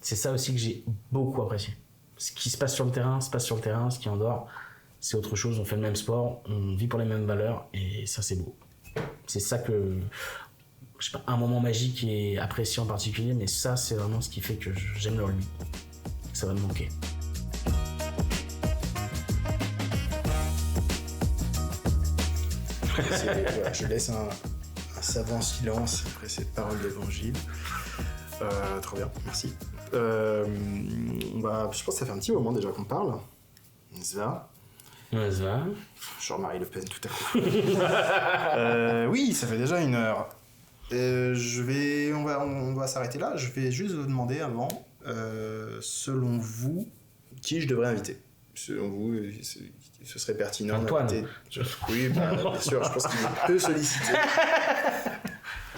S1: C'est ça aussi que j'ai beaucoup apprécié. Ce qui se passe sur le terrain, se passe sur le terrain, ce qui est en dehors, c'est autre chose, on fait le même sport, on vit pour les mêmes valeurs, et ça, c'est beau. C'est ça que, je sais pas, un moment magique et apprécié en particulier, mais ça, c'est vraiment ce qui fait que j'aime le rugby. Ça va me manquer.
S2: Je laisse un savant silence après cette parole d'évangile. Trop bien, merci. Je pense que ça fait un petit moment déjà qu'on parle. Ça.
S1: Ouais, ça va.
S2: Genre Marie Le Pen tout à coup. Oui, ça fait déjà 1 heure. On va s'arrêter là. Je vais juste vous demander avant, selon vous, qui je devrais inviter. Selon vous, ce serait pertinent
S1: Antoine.
S2: d'inviter. Oui, bien sûr, je pense qu'il est peu sollicité.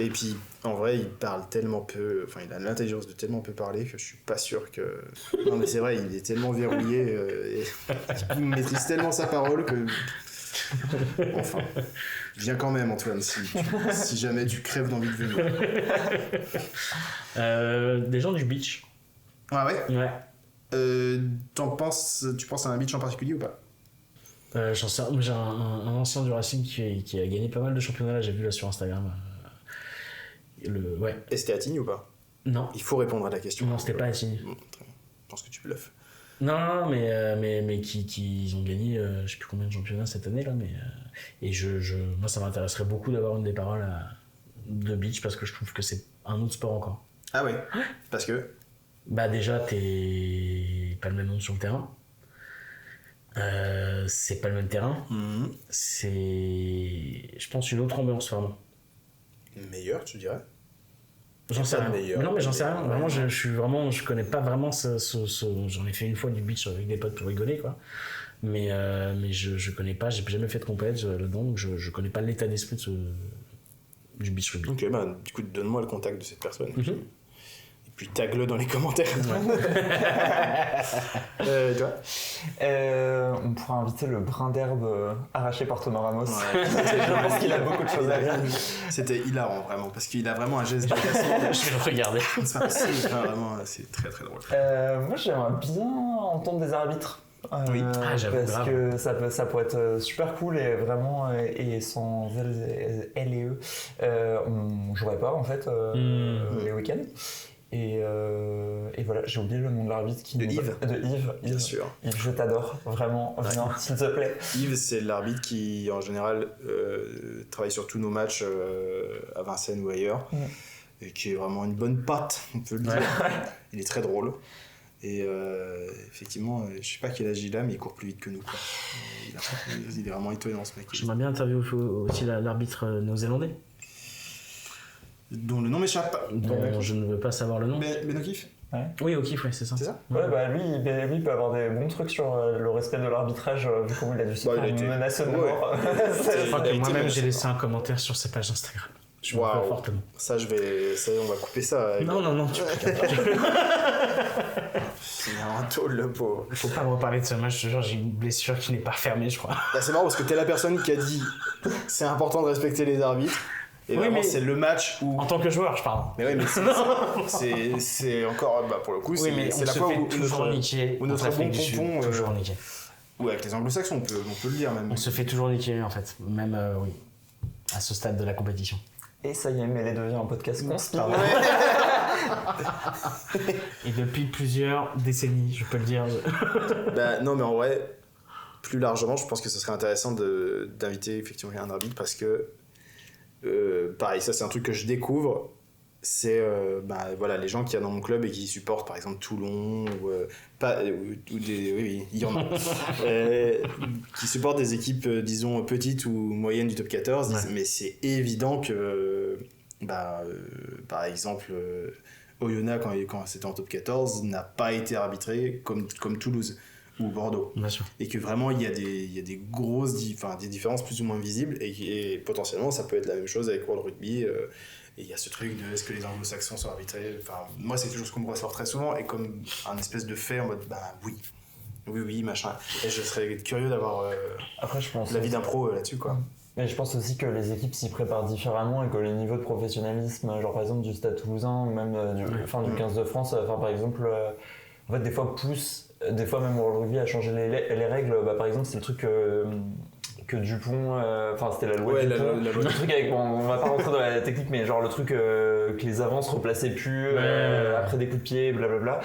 S2: Et puis, en vrai, il parle tellement peu, enfin, il a l'intelligence de tellement peu parler que je suis pas sûr que... Non, mais c'est vrai, il est tellement verrouillé, et il maîtrise tellement sa parole que... Enfin, viens quand même, Antoine, si jamais tu crèves d'envie de venir.
S1: Des gens du beach.
S2: Ah ouais?
S1: Ouais.
S2: Tu penses à un beach en particulier ou pas?
S1: J'ai un ancien du Racing qui a gagné pas mal de championnats, là, j'ai vu là sur Instagram. Ouais.
S2: Et c'était à Tignes ou pas?
S1: Non.
S2: Il faut répondre à la question.
S1: Non, c'était pas à Tignes.
S2: Bon, très bien. Je pense que tu bluffes.
S1: Non, mais qui ont gagné je sais plus combien de championnats cette année là, mais et moi ça m'intéresserait beaucoup d'avoir une des paroles de beach parce que je trouve que c'est un autre sport encore.
S2: Ah ouais? Parce que?
S1: Bah déjà t'es pas le même monde sur le terrain. C'est pas le même terrain. C'est, je pense, une autre ambiance vraiment.
S2: Meilleur, tu dirais?
S1: J'en sais rien.
S2: Meilleur,
S1: non mais j'en sais rien. Vraiment, je connais pas vraiment j'en ai fait une fois du beach avec des potes pour rigoler quoi. Mais je connais pas, j'ai jamais fait de compète là-dedans, donc je connais pas l'état d'esprit du beach rugby.
S2: Ok, bah du coup donne-moi le contact de cette personne. Et puis tag-le dans les commentaires. Toi?
S3: On pourra inviter le brin d'herbe arraché par Thomas Ramos.
S2: Ouais.
S3: Je pense qu'il a beaucoup de choses à dire.
S2: C'était hilarant vraiment, parce qu'il a vraiment un geste déplaçant.
S1: Je vais le regarder.
S2: C'est très très drôle.
S3: Moi j'aimerais bien entendre des arbitres.
S2: Oui.
S1: J'avoue,
S3: parce
S1: grave.
S3: que ça pourrait être super cool et vraiment et sans elle et eux on jouerait pas en fait les week-ends et voilà, j'ai oublié le nom de l'arbitre
S2: De Yves. Bien sûr.
S3: Yves, je t'adore vraiment, viens s'il te plaît.
S2: Yves, c'est l'arbitre qui en général travaille sur tous nos matchs à Vincennes ou ailleurs et qui est vraiment une bonne patte, on peut le dire. Il est très drôle. Et effectivement, je sais pas quel âge il a, mais il court plus vite que nous, quoi. Il est vraiment étonnant, ce mec.
S1: J'aimerais bien interviewer aussi l'arbitre néo-zélandais,
S2: dont le nom m'échappe.
S1: dont je ne veux pas savoir le nom.
S2: Ben O'Keefe.
S1: Oui, O'Keefe, ouais, c'est ça.
S2: C'est ça?
S3: Ouais, bah lui il peut avoir des bons trucs sur le respect de l'arbitrage vu comment il a dû se faire menacer de mort.
S1: Je crois que
S2: Il a été
S1: moi-même
S2: menacé,
S1: j'ai laissé un commentaire sur sa page Instagram. Je me
S2: Waouh.
S1: crois fortement.
S2: Ça, on va couper ça. Avec...
S1: Non, tu
S2: Il a un tôle, le pauvre.
S1: faut pas me reparler de ce match, genre j'ai une blessure qui n'est pas refermée, je crois.
S2: Là, c'est marrant parce que t'es la personne qui a dit c'est important de respecter les arbitres. Et
S1: Oui,
S2: vraiment,
S1: mais-
S2: c'est le match où.
S1: En tant que joueur, je parle.
S2: Mais oui, mais c'est encore. Bah, pour le coup,
S1: Oui, mais
S2: c'est
S1: on
S2: la
S1: se
S2: fois
S1: fait
S2: où
S1: toujours niquer.
S2: où notre
S1: en Afrique
S2: bon
S1: du Sud,
S2: pompon,
S1: toujours niquer.
S2: ou avec les anglo-saxons, on peut le dire même.
S1: On se fait toujours niquer en fait, même oui, à ce stade de la compétition.
S3: Et ça y est, Mêlée devient un podcast conspiré.
S1: Et depuis plusieurs décennies, je peux le dire.
S2: Bah, non, mais en vrai, plus largement, je pense que ce serait intéressant d'inviter effectivement un arbitre parce que, pareil, ça c'est un truc que je découvre. C'est voilà, les gens qu'il y a dans mon club et qui supportent par exemple Toulon ou des, oui, il y en a qui supportent des équipes disons petites ou moyennes du top 14 disent, mais c'est évident que par exemple Oyonnax quand c'était en top 14 n'a pas été arbitré comme Toulouse ou Bordeaux.
S1: Bien sûr.
S2: Et que vraiment il y a des grosses des différences plus ou moins visibles et potentiellement ça peut être la même chose avec World Rugby. Et il y a ce truc de est-ce que les anglo-saxons sont arbitrés, enfin moi c'est quelque chose qu'on me ressort très souvent et comme un espèce de fait en mode oui machin, et je serais curieux d'avoir
S3: Après, je pense
S2: l'avis d'un pro là-dessus quoi.
S3: Mais je pense aussi que les équipes s'y préparent différemment et que les niveaux de professionnalisme, genre par exemple du Stade Toulousain ou même du 15 de France, par exemple, en fait des fois poussent, des fois même au World Rugby à changer les règles. Par exemple, c'est le truc que Dupont, enfin c'était la loi
S2: Ouais,
S3: Dupont,
S2: la loi.
S3: le truc avec, bon, on va pas rentrer dans la technique, mais genre le truc que les avants se replaçaient plus après des coups de pied, blablabla.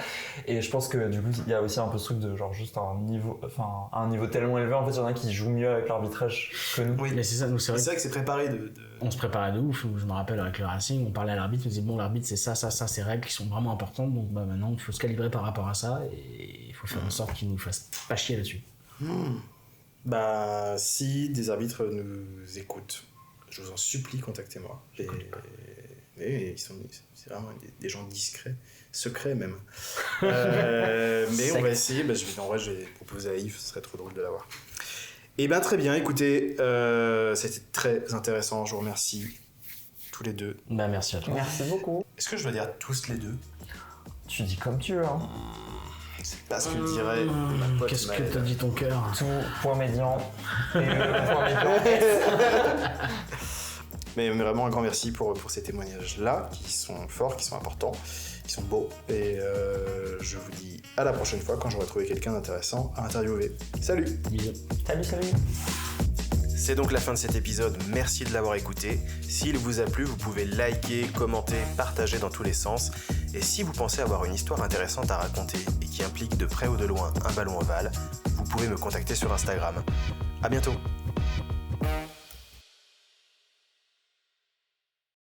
S3: Et je pense que du coup il y a aussi un peu ce truc de genre juste un niveau tellement élevé, en fait il y en a qui jouent mieux avec l'arbitrage que nous.
S2: Oui.
S1: Mais c'est ça, nous c'est vrai.
S2: C'est vrai que c'est préparé
S1: On se préparait de ouf. Je me rappelle avec le Racing, on parlait à l'arbitre, on disait bon, l'arbitre c'est ça, ces règles qui sont vraiment importantes, donc bah maintenant il faut se calibrer par rapport à ça et il faut faire en sorte qu'ils nous fassent pas chier là-dessus.
S2: Bah, si des arbitres nous écoutent, je vous en supplie, contactez-moi. Mais c'est vraiment des gens discrets, secrets même. Mais on va essayer. Bah, en vrai, je vais proposer à Yves, ce serait trop drôle de l'avoir. Et ben très bien, écoutez, c'était très intéressant. Je vous remercie tous les deux.
S1: Bah merci à toi.
S3: Merci beaucoup.
S2: Est-ce que je dois dire tous les deux?
S3: Tu dis comme tu veux. Hein.
S2: C'est pas ce que dirait ma pote
S1: Qu'est-ce que
S2: Maëlle.
S1: t'as dit ton cœur?
S3: Tout point médian. Et le point médian.
S2: Mais vraiment un grand merci pour ces témoignages-là, qui sont forts, qui sont importants, qui sont beaux. Et je vous dis à la prochaine fois quand j'aurai trouvé quelqu'un d'intéressant à interviewer. Salut!
S1: Bisous.
S3: Salut.
S2: C'est donc la fin de cet épisode, merci de l'avoir écouté. S'il vous a plu, vous pouvez liker, commenter, partager dans tous les sens. Et si vous pensez avoir une histoire intéressante à raconter et qui implique de près ou de loin un ballon ovale, vous pouvez me contacter sur Instagram. À bientôt!